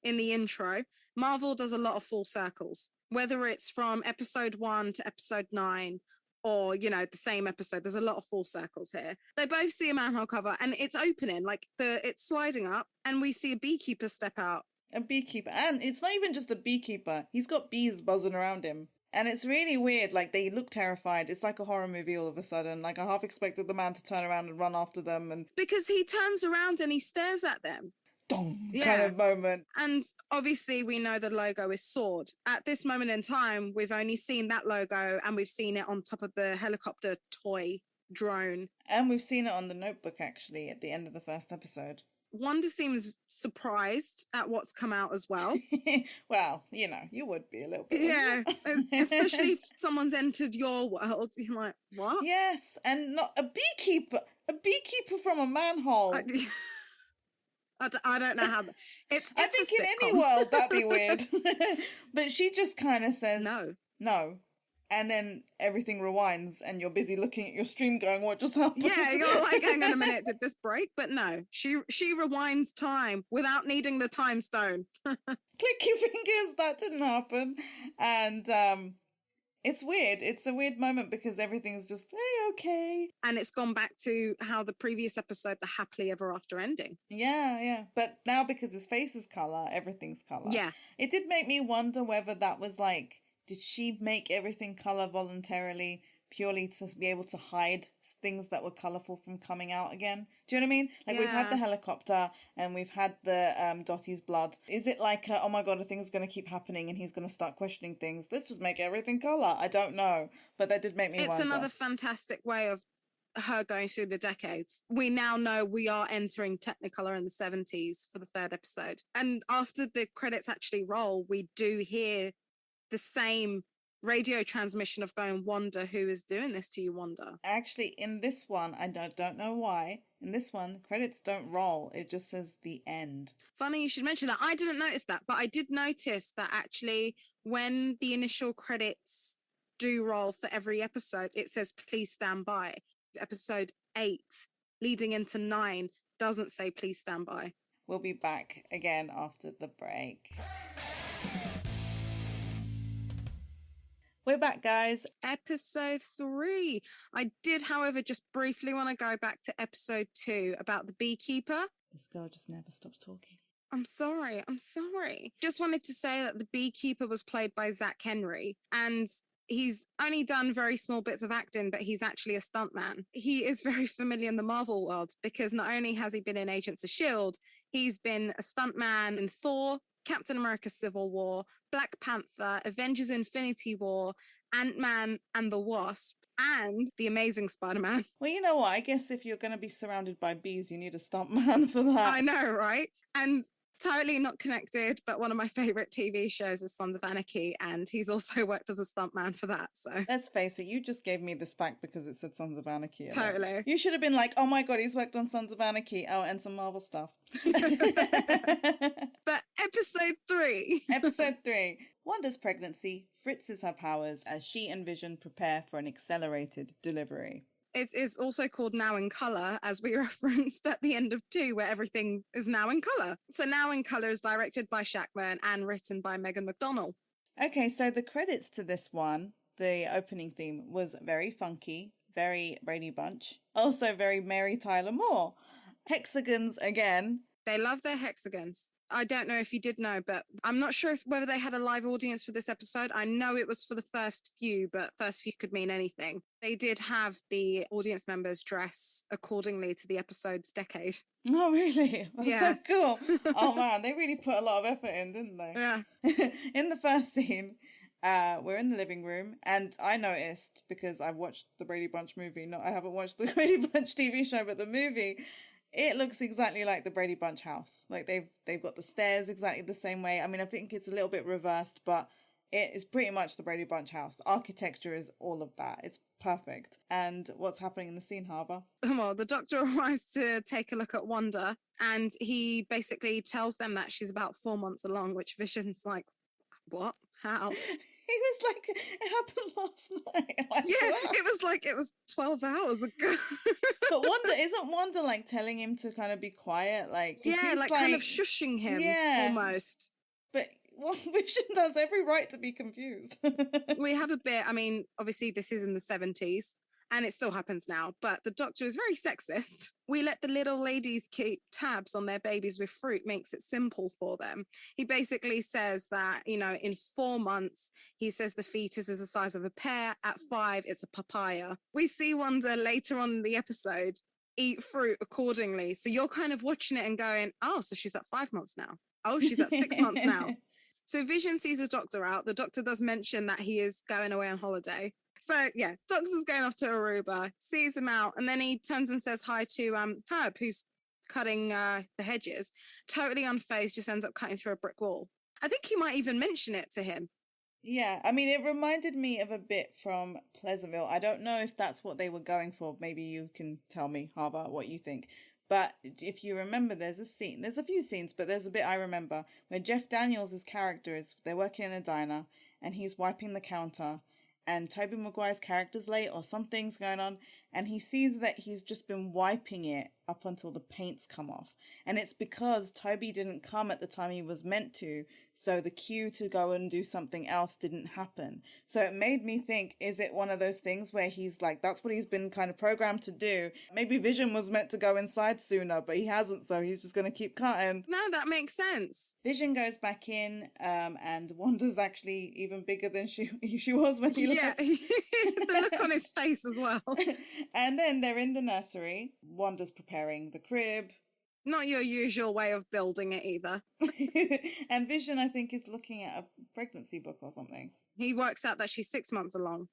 S1: in the intro. Marvel does a lot of full circles, whether it's from episode 1 to episode 9 or, you know, the same episode. There's a lot of full circles here. They both see a manhole cover and it's opening, like it's sliding up, and we see a beekeeper step out.
S3: A beekeeper. And it's not even just a beekeeper. He's got bees buzzing around him. And it's really weird. Like, they look terrified. It's like a horror movie all of a sudden. Like, I half expected the man to turn around and run after them. And
S1: Because he turns around and he stares at them.
S3: dong,
S1: Yeah.
S3: kind of moment.
S1: And obviously we know the logo is sword. At this moment in time, we've only seen that logo and we've seen it on top of the helicopter toy drone.
S3: And we've seen it on the Notebook, actually, at the end of the first episode.
S1: Wanda seems surprised at what's come out as well.
S3: Well, you know, you would be a little bit.
S1: Yeah, especially if someone's entered your world. You're like, what?
S3: Yes, and not a beekeeper from a manhole.
S1: I don't know how. It's
S3: I think
S1: a
S3: in any
S1: sitcom.
S3: world that'd be weird. But she just kind of says
S1: No.
S3: And then everything rewinds and you're busy looking at your stream going, what just happened?
S1: Yeah, you're like, hang on a minute, did this break? But no, she rewinds time without needing the time stone.
S3: Click your fingers, that didn't happen. And it's weird. It's a weird moment because everything's just, hey, okay.
S1: And it's gone back to how the previous episode, the happily ever after ending.
S3: Yeah. But now because his face is colour, everything's colour.
S1: Yeah.
S3: It did make me wonder whether that was like, did she make everything colour voluntarily purely to be able to hide things that were colourful from coming out again? Do you know what I mean? Like, we've had the helicopter and we've had the Dottie's blood. Is it like, oh my God, a thing's going to keep happening and he's going to start questioning things? Let's just make everything colour. I don't know. But that did make me wonder.
S1: It's another fantastic way of her going through the decades. We now know we are entering Technicolor in the 70s for the third episode. And after the credits actually roll, we do hear the same radio transmission of going, Wanda, who is doing this to you, Wanda?
S3: Actually, in this one, I don't know why. In this one, credits don't roll. It just says the end.
S1: Funny you should mention that. I didn't notice that, but I did notice that actually when the initial credits do roll for every episode, it says, please stand by. Episode 8 leading into 9 doesn't say, please stand by.
S3: We'll be back again after the break. We're back, guys.
S1: Episode 3. I did, however, just briefly want to go back to episode 2 about the beekeeper.
S3: This girl just never stops talking.
S1: I'm sorry. Just wanted to say that the beekeeper was played by Zach Henry, and he's only done very small bits of acting, but he's actually a stuntman. He is very familiar in the Marvel world because not only has he been in Agents of S.H.I.E.L.D., he's been a stuntman in Thor, Captain America Civil War, Black Panther, Avengers Infinity War, Ant-Man and the Wasp, and The Amazing Spider-Man.
S3: Well, you know what? I guess if you're going to be surrounded by bees, you need a stuntman for that.
S1: I know, right? And totally not connected, but one of my favorite TV shows is Sons of Anarchy, and he's also worked as a stuntman for that. So
S3: let's face it, you just gave me this fact because it said Sons of Anarchy.
S1: Totally.
S3: You should have been like, oh my God, he's worked on Sons of Anarchy. Oh, and some Marvel stuff.
S1: But episode 3.
S3: Episode 3. Wanda's pregnancy fritzes her powers as she and Vision prepare for an accelerated delivery.
S1: It is also called Now in Colour, as we referenced at the end of 2, where everything is now in colour. So Now in Colour is directed by Shackman and written by Megan McDonnell.
S3: Okay, so the credits to this one, the opening theme, was very funky, very Brady Bunch, also very Mary Tyler Moore. Hexagons again.
S1: They love their hexagons. I don't know if you did know, but I'm not sure whether they had a live audience for this episode. I know it was for the first few, but first few could mean anything. They did have the audience members dress accordingly to the episode's decade.
S3: Oh, really? That's
S1: Yeah.
S3: so cool. Oh, man, they really put a lot of effort in, didn't they?
S1: Yeah.
S3: In the first scene, we're in the living room, and I noticed, because I've watched the Brady Bunch movie, I haven't watched the Brady Bunch TV show, but the movie, it looks exactly like the Brady Bunch house. Like, they've got the stairs exactly the same way. I mean, I think it's a little bit reversed, but it is pretty much the Brady Bunch house. The architecture is all of that. It's perfect. And what's happening in the scene, Harbour?
S1: Well, the doctor arrives to take a look at Wanda, and he basically tells them that she's about 4 months along, which Vision's like, what? How?
S3: He was like, it happened last night. Like,
S1: Yeah,
S3: what?
S1: it was 12 hours ago.
S3: But isn't Wanda like telling him to kind of be quiet? Like, 'cause
S1: Yeah,
S3: he's
S1: like kind of shushing him almost.
S3: But Vision has every right to be confused.
S1: We have a bit, I mean, obviously this is in the 70s and it still happens now, but the doctor is very sexist. We let the little ladies keep tabs on their babies with fruit, makes it simple for them. He basically says that, you know, in 4 months, he says the fetus is the size of a pear. At 5, it's a papaya. We see Wanda later on in the episode eat fruit accordingly. So you're kind of watching it and going, oh, so she's at 5 months now. Oh, she's at 6 months now. So Vision sees the doctor out. The doctor does mention that he is going away on holiday. So yeah, doctor's going off to Aruba, sees him out, and then he turns and says hi to Herb, who's cutting the hedges. Totally unfazed, just ends up cutting through a brick wall. I think he might even mention it to him.
S3: Yeah, I mean, it reminded me of a bit from Pleasantville. I don't know if that's what they were going for. Maybe you can tell me, Harbour, what you think. But if you remember, there's a few scenes, but there's a bit I remember where Jeff Daniels' character they're working in a diner and he's wiping the counter and Tobey Maguire's character's late or something's going on and he sees that he's just been wiping it up until the paint's come off. And it's because Tobey didn't come at the time he was meant to, so the cue to go and do something else didn't happen. So it made me think, is it one of those things where he's like, that's what he's been kind of programmed to do? Maybe Vision was meant to go inside sooner, but he hasn't, so he's just going to keep cutting.
S1: No, that makes sense.
S3: Vision goes back in, and Wanda's actually even bigger than she was when he left.
S1: Yeah, the look on his face as well.
S3: And then they're in the nursery. Wanda's preparing the crib.
S1: Not your usual way of building it either.
S3: And Vision, I think, is looking at a pregnancy book or something.
S1: He works out that she's 6 months along.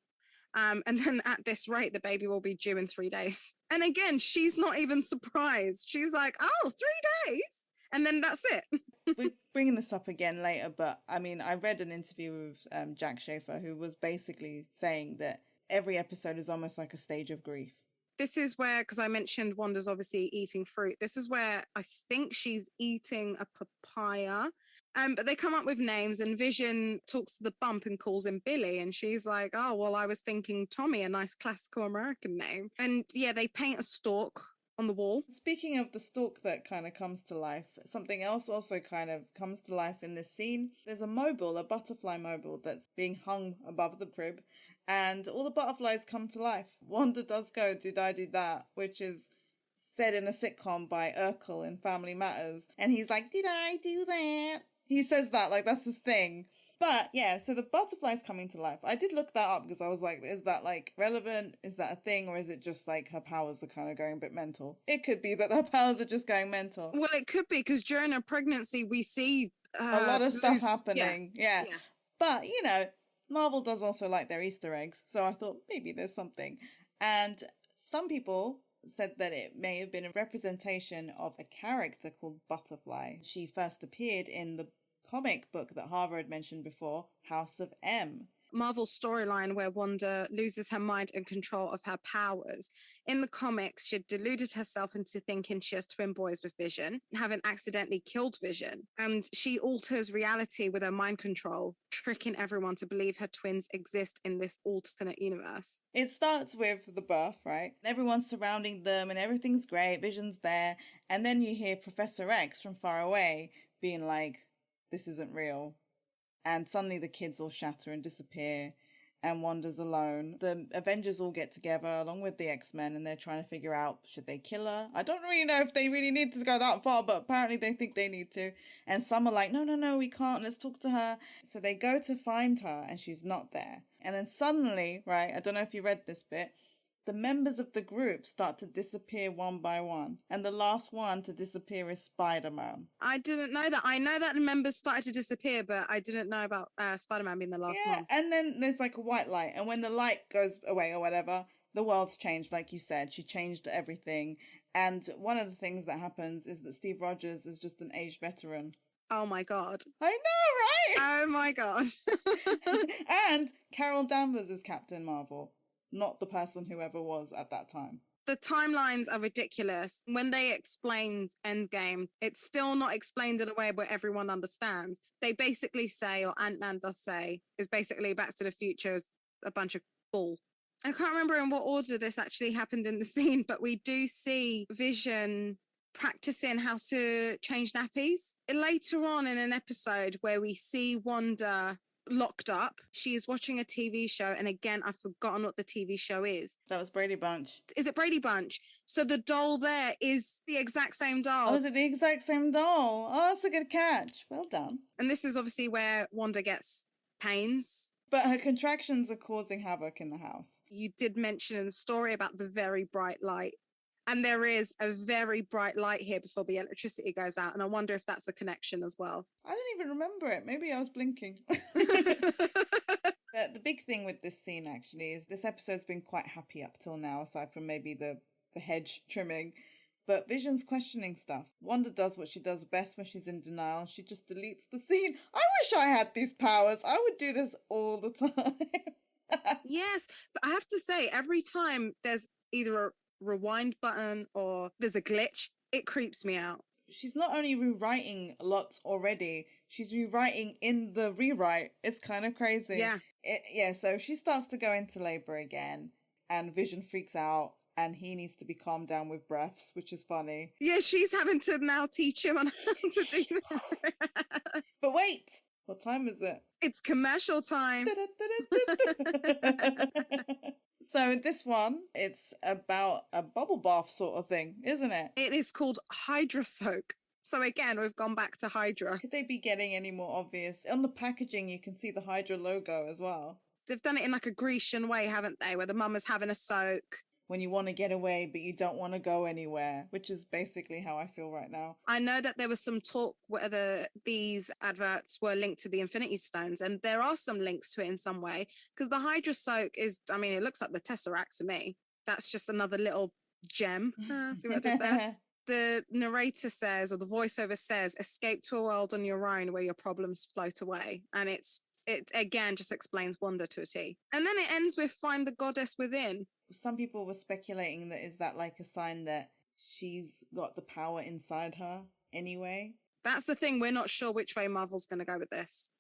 S1: And then at this rate, the baby will be due in 3 days. And again, she's not even surprised. She's like, oh, 3 days? And then that's it.
S3: We're bringing this up again later, but I mean, I read an interview with Jack Schaefer, who was basically saying that every episode is almost like a stage of grief.
S1: This is where, because I mentioned Wanda's obviously eating fruit, this is where I think she's eating a papaya. But they come up with names and Vision talks to the bump and calls him Billy. And she's like, oh, well, I was thinking Tommy, a nice classical American name. And yeah, they paint a stalk on the wall.
S3: Speaking of the stalk that kind of comes to life, something else also kind of comes to life in this scene. There's a butterfly mobile that's being hung above the crib, and all the butterflies come to life. Wanda does go do-da-do-da, which is said in a sitcom by Urkel in Family Matters, and he's like, did I do that? He says that, like that's his thing. But yeah, so the butterfly's coming to life. I did look that up because I was like, is that like relevant? Is that a thing? Or is it just like her powers are kind of going a bit mental? It could be that her powers are just going mental.
S1: Well, it could be because during her pregnancy, we see
S3: a lot of stuff happening. Yeah. But, you know, Marvel does also like their Easter eggs. So I thought maybe there's something. And some people said that it may have been a representation of a character called Butterfly. She first appeared in the comic book that Harvard had mentioned before, House of M.
S1: Marvel's storyline where Wanda loses her mind and control of her powers. In the comics, she deluded herself into thinking she has twin boys with Vision, having accidentally killed Vision. And she alters reality with her mind control, tricking everyone to believe her twins exist in this alternate universe.
S3: It starts with the birth, right? Everyone's surrounding them and everything's great, Vision's there. And then you hear Professor X from far away being like, this isn't real. And suddenly the kids all shatter and disappear and Wanda's alone. The Avengers all get together along with the X-Men and they're trying to figure out, should they kill her? I don't really know if they really need to go that far, but apparently they think they need to. And some are like, no, we can't. Let's talk to her. So they go to find her and she's not there. And then suddenly, right, I don't know if you read this bit, the members of the group start to disappear one by one. And the last one to disappear is Spider-Man.
S1: I didn't know that. I know that the members started to disappear, but I didn't know about Spider-Man being the last one.
S3: And then there's like a white light. And when the light goes away or whatever, the world's changed, like you said. She changed everything. And one of the things that happens is that Steve Rogers is just an aged veteran.
S1: Oh my God.
S3: I know, right?
S1: Oh my god.
S3: And Carol Danvers is Captain Marvel, not the person whoever was at that time.
S1: The timelines are ridiculous. When they explained Endgame, it's still not explained in a way where everyone understands. They basically say, or Ant-Man does say, is basically Back to the Future is a bunch of bull. I can't remember in what order this actually happened in the scene, but we do see Vision practicing how to change nappies. Later on in an episode where we see Wanda locked up, she is watching a TV show, and again, I've forgotten what the TV show is.
S3: That was Brady Bunch.
S1: Is it Brady Bunch? So the doll there is the exact same doll.
S3: Oh, is it the exact same doll? Oh, that's a good catch. Well done.
S1: And this is obviously where Wanda gets pains.
S3: But her contractions are causing havoc in the house.
S1: You did mention in the story about the very bright light. And there is a very bright light here before the electricity goes out. And I wonder if that's a connection as well.
S3: I don't even remember it. Maybe I was blinking. The big thing with this scene, actually, is this episode's been quite happy up till now, aside from maybe the hedge trimming. But Vision's questioning stuff. Wanda does what she does best when she's in denial. She just deletes the scene. I wish I had these powers. I would do this all the time.
S1: Yes, but I have to say, every time there's either a rewind button or there's a glitch, it creeps me out.
S3: She's not only rewriting lots already, she's rewriting in the rewrite. It's kind of crazy.
S1: Yeah.
S3: So she starts to go into labor again, and Vision freaks out, and he needs to be calmed down with breaths, which is funny.
S1: Yeah, she's having to now teach him on how to do that.
S3: But wait, what time is it?
S1: It's commercial time.
S3: So this one, it's about a bubble bath sort of thing, isn't it?
S1: It is called Hydra Soak. So again, we've gone back to Hydra.
S3: Could they be getting any more obvious? On the packaging, you can see the Hydra logo as well.
S1: They've done it in like a Grecian way, haven't they? Where the mum is having a soak.
S3: When you want to get away, but you don't want to go anywhere, which is basically how I feel right now.
S1: I know that there was some talk whether these adverts were linked to the Infinity Stones, and there are some links to it in some way, because the Hydra Soak is, I mean, it looks like the Tesseract to me. That's just another little gem. See what I did there? The narrator says, or the voiceover says, escape to a world on your own where your problems float away. And it again just explains Wanda to a T. And then it ends with find the goddess within.
S3: Some people were speculating that is that like a sign that she's got the power inside her anyway.
S1: That's the thing. We're not sure which way Marvel's going to go with this.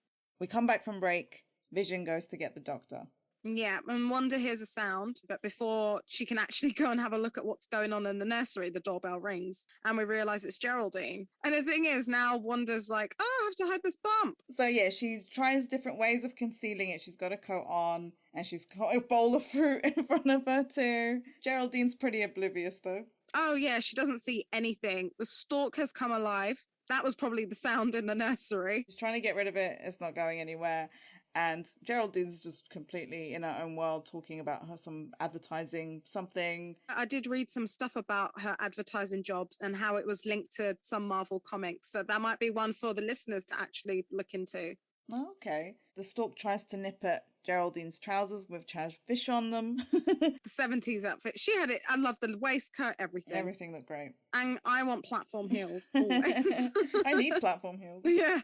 S3: We come back from break. Vision goes to get the doctor.
S1: Yeah, and Wanda hears a sound, but before she can actually go and have a look at what's going on in the nursery, the doorbell rings, and we realise it's Geraldine. And the thing is, now Wanda's like, oh, I have to hide this bump.
S3: So yeah, she tries different ways of concealing it. She's got a coat on, and she's got a bowl of fruit in front of her too. Geraldine's pretty oblivious though.
S1: Oh yeah, she doesn't see anything. The stalk has come alive. That was probably the sound in the nursery.
S3: She's trying to get rid of it. It's not going anywhere. And Geraldine's just completely in her own world, talking about her some advertising something.
S1: I did read some stuff about her advertising jobs and how it was linked to some Marvel comics. So that might be one for the listeners to actually look into.
S3: Oh, okay. The stalk tries to nip at Geraldine's trousers with Chaz fish on them.
S1: The 70s outfit. She had it. I love the waistcoat, everything.
S3: Everything looked great.
S1: And I want platform heels always.
S3: I need platform heels.
S1: Yeah.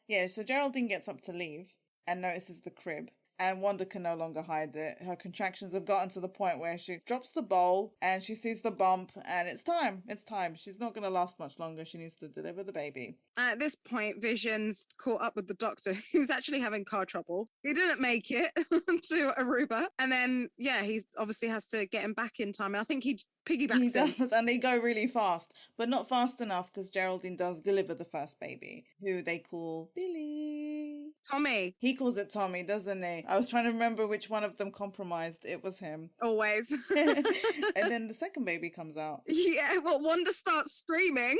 S3: Yeah, so Geraldine gets up to leave and notices the crib. And Wanda can no longer hide it. Her contractions have gotten to the point where she drops the bowl and she sees the bump, and it's time. It's time. She's not going to last much longer. She needs to deliver the baby.
S1: And at this point, Vision's caught up with the doctor, who's actually having car trouble. He didn't make it to Aruba. And then, yeah, he obviously has to get him back in time. And I think he piggybacks him.
S3: Does, and they go really fast, but not fast enough because Geraldine does deliver the first baby, who they call Billy.
S1: Tommy.
S3: He calls it Tommy, doesn't he? I was trying to remember which one of them compromised. It was him.
S1: Always.
S3: And then the second baby comes out.
S1: Yeah, well, Wanda starts screaming.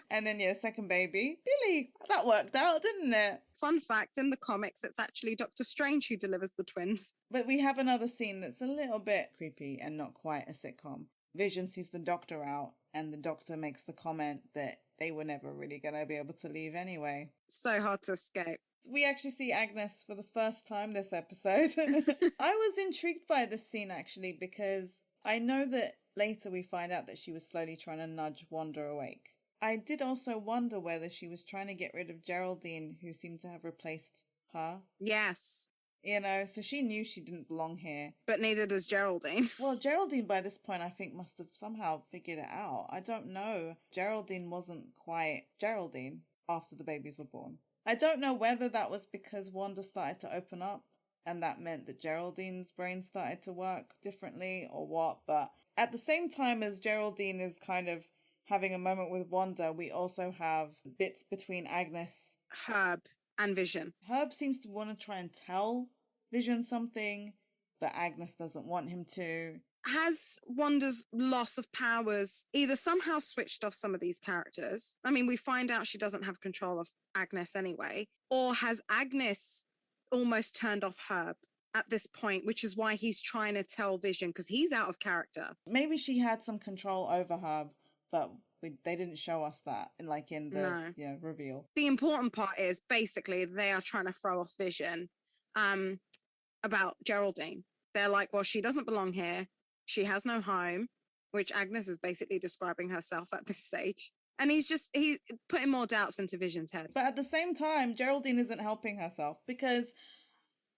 S3: And then, yeah, second baby, Billy. That worked out, didn't it?
S1: Fun fact, in the comics, it's actually Doctor Strange who delivers the twins.
S3: But we have another scene that's a little bit creepy and not quite a sitcom. Vision sees the doctor out, and the doctor makes the comment that they were never really going to be able to leave anyway.
S1: So hard to escape.
S3: We actually see Agnes for the first time this episode. I was intrigued by this scene, actually, because I know that later we find out that she was slowly trying to nudge Wanda awake. I did also wonder whether she was trying to get rid of Geraldine, who seemed to have replaced her.
S1: Yes.
S3: You know, so she knew she didn't belong here.
S1: But neither does Geraldine.
S3: Well, Geraldine by this point I think must have somehow figured it out. I don't know. Geraldine wasn't quite Geraldine after the babies were born. I don't know whether that was because Wanda started to open up and that meant that Geraldine's brain started to work differently or what, but at the same time as Geraldine is kind of having a moment with Wanda, we also have bits between Agnes.
S1: Herb and Vision.
S3: Herb seems to want to try and tell Vision something, but Agnes doesn't want him to.
S1: Has Wanda's loss of powers either somehow switched off some of these characters? I mean, we find out she doesn't have control of Agnes anyway. Or has Agnes almost turned off Herb at this point, which is why he's trying to tell Vision, because he's out of character.
S3: Maybe she had some control over Herb, but they didn't show us that in the reveal.
S1: The important part is basically they are trying to throw off Vision about Geraldine. They're like, well, she doesn't belong here. She has no home, which Agnes is basically describing herself at this stage. And he's putting more doubts into Vision's head.
S3: But at the same time, Geraldine isn't helping herself because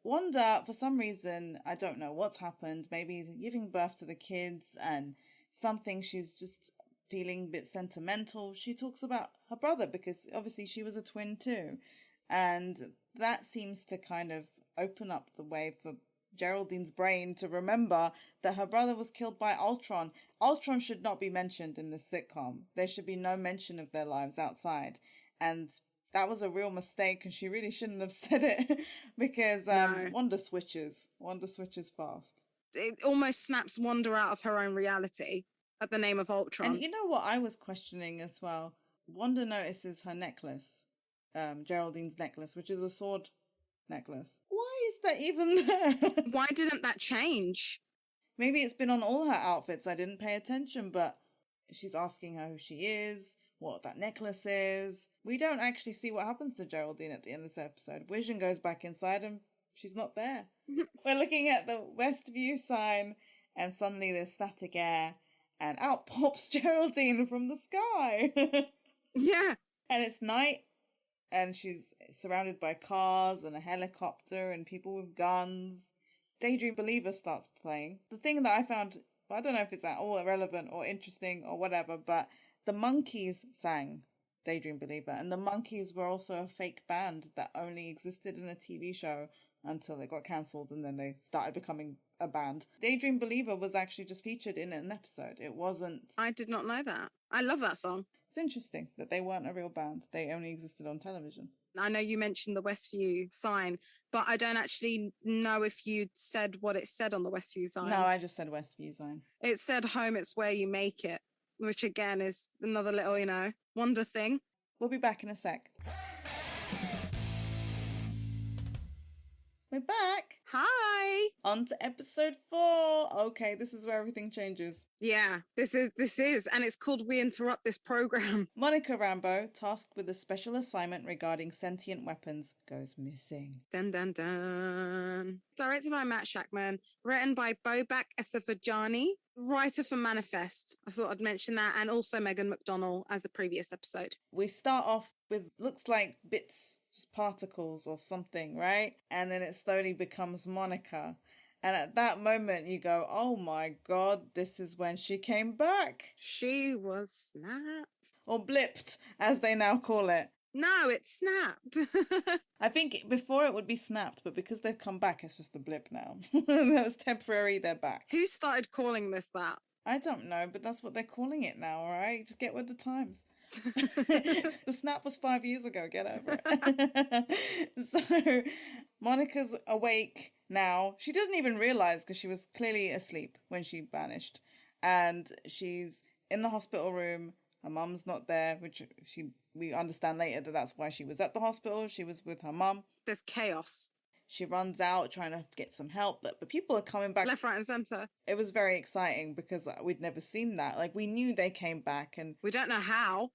S3: Wanda, for some reason, I don't know what's happened, maybe giving birth to the kids and something, she's just feeling a bit sentimental. She talks about her brother because obviously she was a twin too. And that seems to kind of open up the way for Geraldine's brain to remember that her brother was killed by Ultron. Ultron should not be mentioned in this sitcom. There should be no mention of their lives outside. And that was a real mistake and she really shouldn't have said it because Wanda switches fast.
S1: It almost snaps Wanda out of her own reality at the name of Ultron.
S3: And you know what I was questioning as well? Wanda notices her necklace, Geraldine's necklace, which is a sword necklace. Why is that even there?
S1: Why didn't that change?
S3: Maybe it's been on all her outfits. I didn't pay attention, but she's asking her who she is, what that necklace is. We don't actually see what happens to Geraldine at the end of this episode. Vision goes back inside and she's not there. We're looking at the Westview sign and suddenly there's static air and out pops Geraldine from the sky.
S1: Yeah.
S3: And it's night. And she's surrounded by cars and a helicopter and people with guns. Daydream Believer starts playing. The thing that I found, I don't know if it's at all irrelevant or interesting or whatever, but the Monkees sang Daydream Believer. And the Monkees were also a fake band that only existed in a TV show until it got cancelled and then they started becoming a band. Daydream Believer was actually just featured in an episode. It wasn't...
S1: I did not know that. I love that song.
S3: It's interesting that they weren't a real band. They only existed on television.
S1: I know you mentioned the Westview sign, but I don't actually know if you said what it said on the Westview sign.
S3: No, I just said Westview sign.
S1: It said home, it's where you make it, which again is another little, Wonder thing.
S3: We'll be back in a sec. We're back.
S1: Hi.
S3: On to episode 4. Okay, this is where everything changes.
S1: Yeah, this is, and it's called We Interrupt This Program.
S3: Monica Rambeau, tasked with a special assignment regarding sentient weapons, goes missing.
S1: Dun dun dun. Directed by Matt Shackman, written by Bobak Esafajani, writer for Manifest. I thought I'd mention that, and also Megan McDonnell as the previous episode.
S3: We start off with looks like bits, just particles or something, right? And then it slowly becomes Monica. And at that moment you go, oh my God, this is when she came back.
S1: She was snapped.
S3: Or blipped, as they now call it.
S1: No, it snapped.
S3: I think before it would be snapped, but because they've come back, it's just a blip now. That was temporary, they're back.
S1: Who started calling this that?
S3: I don't know, but that's what they're calling it now, all right? Just get with the times. The snap was 5 years ago, get over it. So Monica's awake now. She doesn't even realize because she was clearly asleep when she vanished, and she's in the hospital room. Her mum's not there, which we understand later that that's why she was at the hospital. She was with her mum.
S1: There's chaos.
S3: She runs out trying to get some help, but people are coming back
S1: left, right and centre.
S3: It was very exciting because we'd never seen that. Like, we knew they came back and
S1: we don't know how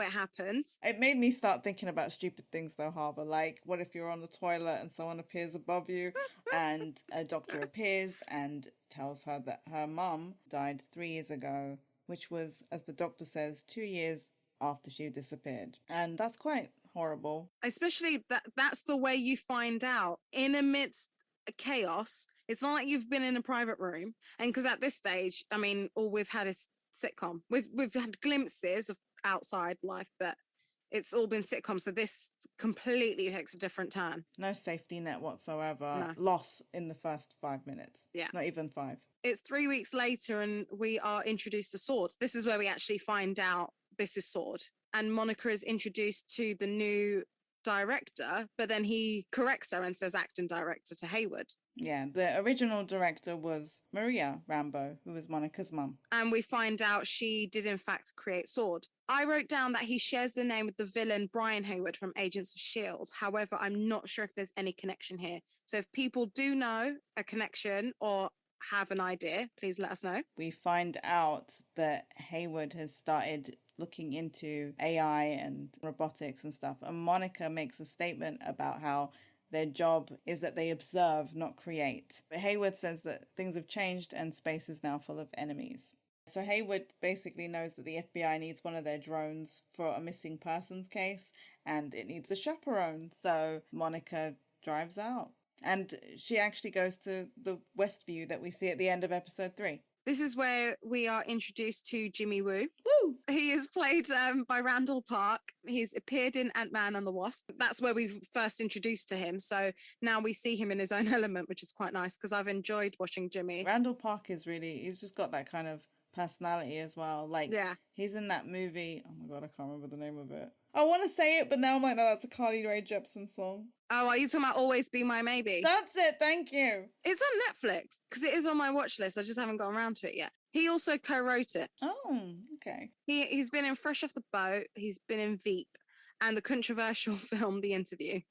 S1: it happened.
S3: It made me start thinking about stupid things though, Harbour. Like, what if you're on the toilet and someone appears above you and a doctor appears and tells her that her mum died 3 years ago, which was, as the doctor says, 2 years after she disappeared. And that's quite horrible.
S1: Especially that's the way you find out in amidst chaos. It's not like you've been in a private room. And because at this stage, I mean, all we've had is sitcom. We've had glimpses of outside life, but it's all been sitcom. So this completely takes a different turn.
S3: No safety net whatsoever.
S1: No.
S3: Loss in the first 5 minutes.
S1: Yeah.
S3: Not even 5.
S1: It's 3 weeks later and we are introduced to Sword. This is where we actually find out this is Sword. And Monica is introduced to the new director, but then he corrects her and says acting director to Hayward.
S3: Yeah, the original director was Maria Rambo, who was Monica's mum.
S1: And we find out she did in fact create Sword. I wrote down that he shares the name with the villain Brian Hayward from Agents of S.H.I.E.L.D. However, I'm not sure if there's any connection here. So if people do know a connection or have an idea, please let us know.
S3: We find out that Hayward has started looking into AI and robotics and stuff. And Monica makes a statement about how their job is that they observe, not create. But Hayward says that things have changed and space is now full of enemies. So Hayward basically knows that the FBI needs one of their drones for a missing persons case and it needs a chaperone. So Monica drives out. And she actually goes to the Westview that we see at the end of episode 3.
S1: This is where we are introduced to Jimmy Woo.
S3: Woo!
S1: He is played by Randall Park. He's appeared in Ant-Man and the Wasp. That's where we first introduced to him. So now we see him in his own element, which is quite nice because I've enjoyed watching Jimmy.
S3: Randall Park is really, he's just got that kind of personality as well. Like,
S1: yeah.
S3: He's in that movie. Oh my God, I can't remember the name of it. I want to say it, but now I'm like, no, that's a Carly Rae Jepsen song.
S1: Oh, are you talking about Always Be My Maybe?
S3: That's it, thank you.
S1: It's on Netflix because it is on my watch list. I just haven't gotten around to it yet. He also co-wrote it.
S3: Oh, okay.
S1: He's been in Fresh Off the Boat. He's been in Veep and the controversial film The Interview.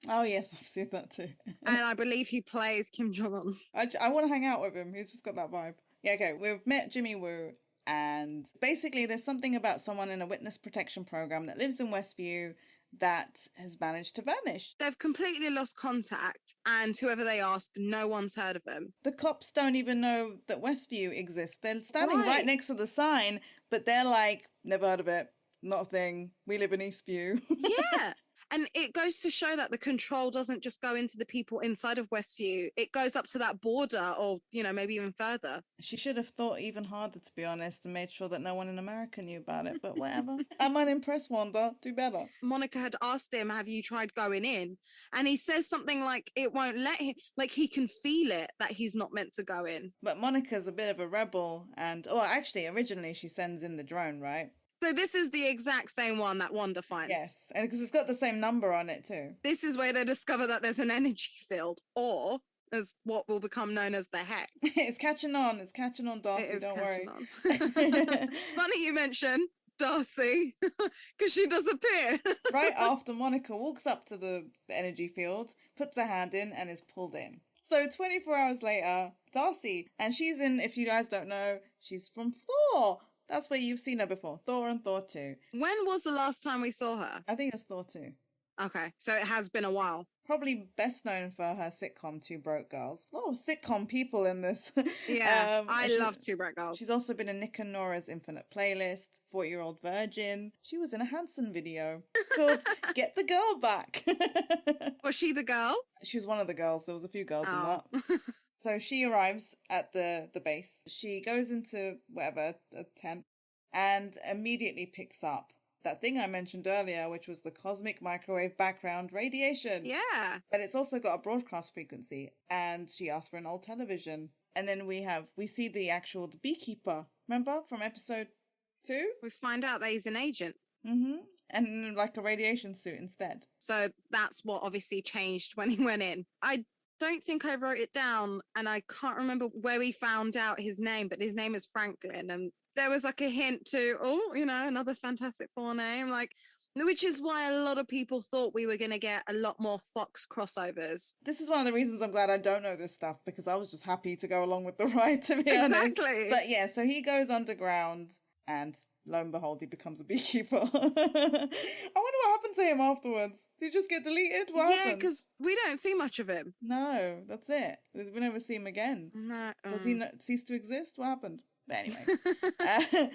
S3: Oh yes, I've seen that too.
S1: And I believe he plays Kim Jong-un.
S3: I want to hang out with him. He's just got that vibe. Yeah, okay. We've met Jimmy Woo. And basically there's something about someone in a witness protection program that lives in Westview that has managed to vanish.
S1: They've completely lost contact and whoever they ask, no one's heard of them.
S3: The cops don't even know that Westview exists. They're standing right next to the sign, but they're like, never heard of it. Not a thing. We live in Eastview.
S1: Yeah. And it goes to show that the control doesn't just go into the people inside of Westview. It goes up to that border or, you know, maybe even further.
S3: She should have thought even harder, to be honest, and made sure that no one in America knew about it. But whatever. I'm unimpressed, Wanda. Do better.
S1: Monica had asked him, have you tried going in? And he says something like, it won't let him. Like, he can feel it that he's not meant to go in.
S3: But Monica's a bit of a rebel. And, oh, actually, originally she sends in the drone, right?
S1: So this is the exact same one that Wanda finds.
S3: Yes, and because it's got the same number on it too.
S1: This is where they discover that there's an energy field, or as what will become known as the hex.
S3: It's catching on. It's catching on, Darcy. Don't worry.
S1: Funny you mention Darcy, because she does appear.
S3: Right after Monica walks up to the energy field, puts her hand in, and is pulled in. So 24 hours later, Darcy, and she's in, if you guys don't know, she's from Thor. That's where you've seen her before. Thor and Thor 2.
S1: When was the last time we saw her?
S3: I think it was Thor 2.
S1: Okay, so it has been a while.
S3: Probably best known for her sitcom Two Broke Girls. Oh, sitcom people in this.
S1: Yeah, I love Two Broke Girls.
S3: She's also been in Nick and Nora's Infinite Playlist, 40-Year-Old Virgin. She was in a Hanson video called Get the Girl Back.
S1: Was she the girl?
S3: She was one of the girls. There was a few girls in that. So she arrives at the base. She goes into whatever, a tent, and immediately picks up that thing I mentioned earlier, which was the cosmic microwave background radiation.
S1: Yeah.
S3: But it's also got a broadcast frequency, and she asks for an old television. And then we see the beekeeper, remember, from episode 2?
S1: We find out that he's an agent.
S3: Mm-hmm. And like a radiation suit instead.
S1: So that's what obviously changed when he went in. I don't think I wrote it down, and I can't remember where we found out his name, but his name is Franklin, and there was like a hint to, another Fantastic Four name, like, which is why a lot of people thought we were going to get a lot more Fox crossovers.
S3: This is one of the reasons I'm glad I don't know this stuff, because I was just happy to go along with the ride, to be honest.
S1: Exactly.
S3: But yeah, so he goes underground, and lo and behold, he becomes a beekeeper. I wonder what happened to him afterwards. Did he just get deleted? What happened?
S1: Yeah, because we don't see much of him.
S3: No, that's it. We never see him again.
S1: No.
S3: Does he cease to exist? What happened? But anyway.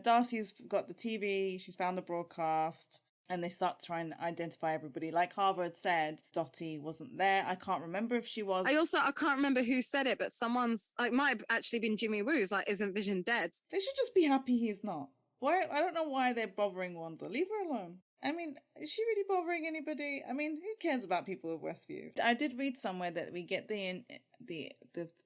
S3: Darcy's got the TV. She's found the broadcast. And they start to try and identify everybody. Like Harvard had said, Dottie wasn't there. I can't remember if she was.
S1: I can't remember who said it, but someone's, like, might have actually been Jimmy Woo's, like, isn't Vision dead?
S3: They should just be happy he's not. Why? I don't know why they're bothering Wanda. Leave her alone. I mean, is she really bothering anybody? I mean, who cares about people of Westview? I did read somewhere that we get the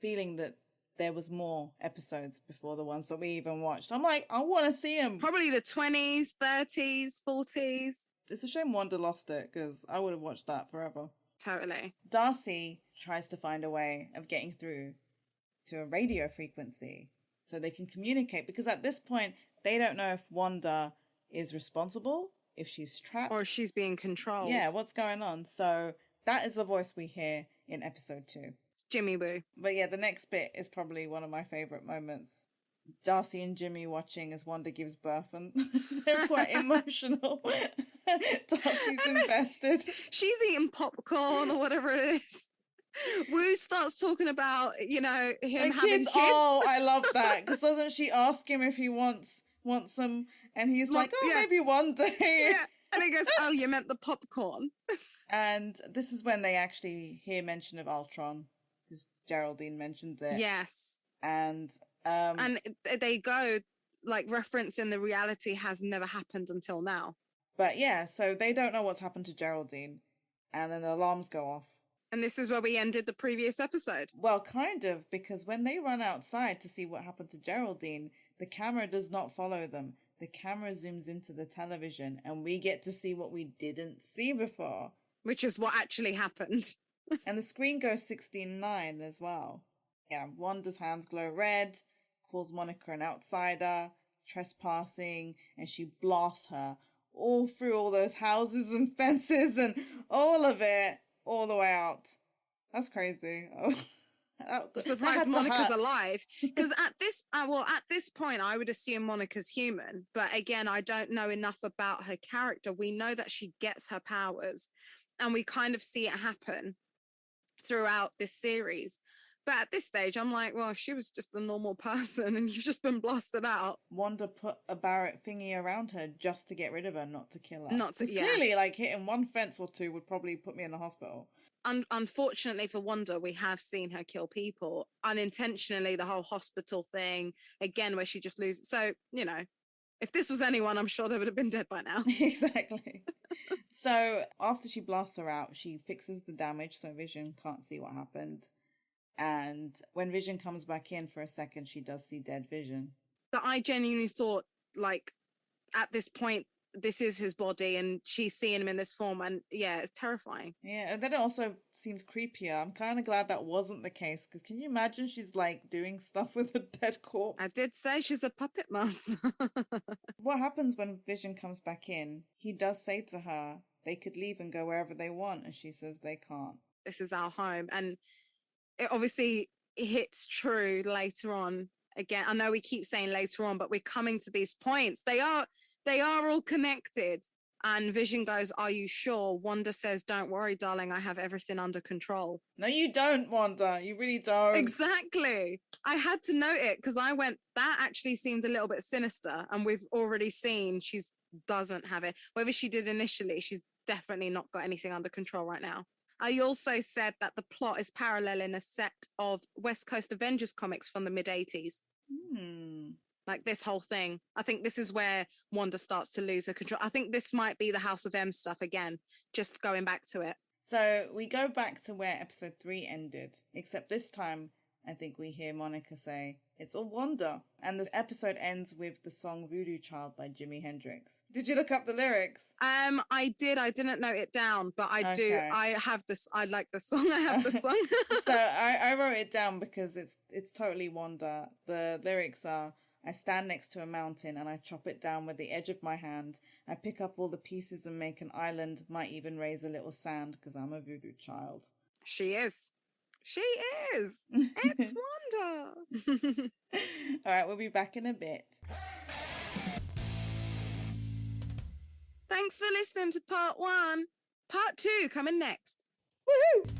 S3: feeling that there was more episodes before the ones that we even watched. I'm like, I want to see them.
S1: Probably the 20s, 30s, 40s.
S3: It's a shame Wanda lost it, because I would have watched that forever.
S1: Totally.
S3: Darcy tries to find a way of getting through to a radio frequency so they can communicate, because at this point, they don't know if Wanda is responsible, if she's trapped.
S1: Or she's being controlled.
S3: Yeah, what's going on? So that is the voice we hear in episode 2.
S1: Jimmy Woo.
S3: But yeah, the next bit is probably one of my favourite moments. Darcy and Jimmy watching as Wanda gives birth, and they're quite emotional. Darcy's invested.
S1: She's eating popcorn or whatever it is. Woo starts talking about, him having kids.
S3: Oh, I love that. Because doesn't she ask him if he wants some? And he's like, maybe one day.
S1: Yeah. And he goes, oh, you meant the popcorn.
S3: And this is when they actually hear mention of Ultron. Because Geraldine mentions it.
S1: Yes.
S3: And
S1: they go, like, referencing the reality has never happened until now.
S3: But yeah, so they don't know what's happened to Geraldine. And then the alarms go off.
S1: And this is where we ended the previous episode.
S3: Well, kind of, because when they run outside to see what happened to Geraldine, the camera does not follow them. The camera zooms into the television, and we get to see what we didn't see before.
S1: Which is what actually happened.
S3: And the screen goes 16:9 as well. Yeah, Wanda's hands glow red, calls Monica an outsider, trespassing, and she blasts her all through all those houses and fences and all of it, all the way out. That's crazy. Oh.
S1: I'm surprised Monica's alive, because at this point I would assume Monica's human, but again, I don't know enough about her character. We know that she gets her powers, and we kind of see it happen throughout this series. But at this stage, I'm like, well, she was just a normal person and you've just been blasted out.
S3: Wanda put a Barrett thingy around her just to get rid of her, not to kill her.
S1: Yeah.
S3: Clearly, like, hitting one fence or two would probably put me in the hospital.
S1: Unfortunately for Wanda, we have seen her kill people unintentionally. The whole hospital thing, again, where she just loses. So, if this was anyone, I'm sure they would have been dead by now.
S3: Exactly. So after she blasts her out, she fixes the damage so Vision can't see what happened. And when Vision comes back in for a second, she does see dead Vision.
S1: But I genuinely thought, like, at this point, this is his body and she's seeing him in this form, and yeah, it's terrifying.
S3: Yeah, and then it also seems creepier. I'm kind of glad that wasn't the case, because can you imagine she's like doing stuff with a dead corpse?
S1: I did say she's a puppet master.
S3: What happens when Vision comes back in? He does say to her they could leave and go wherever they want, and she says they can't.
S1: This is our home, and it obviously hits true later on. Again, I know we keep saying later on, but we're coming to these points. They are all connected. And Vision goes, are you sure? Wanda says, don't worry, darling, I have everything under control.
S3: No, you don't, Wanda. You really don't.
S1: Exactly. I had to note it because I went, that actually seemed a little bit sinister. And we've already seen she doesn't have it. Whether she did initially, she's definitely not got anything under control right now. I also said that the plot is paralleling a set of West Coast Avengers comics from the mid-80s. Like this whole thing. I think this is where Wanda starts to lose her control. I think this might be the House of M stuff again, just going back to it.
S3: So we go back to where episode 3 ended, except this time I think we hear Monica say, it's all Wanda. And this episode ends with the song Voodoo Child by Jimi Hendrix. Did you look up the lyrics?
S1: I did. I didn't note it down, but I do. I have this. I like the song. I have the song.
S3: So I wrote it down because it's totally Wanda. The lyrics are, I stand next to a mountain and I chop it down with the edge of my hand. I pick up all the pieces and make an island, might even raise a little sand because I'm a voodoo child.
S1: She is. She is. It's Wanda.
S3: All right, we'll be back in a bit.
S1: Thanks for listening to part 1. Part 2 coming next.
S3: Woohoo!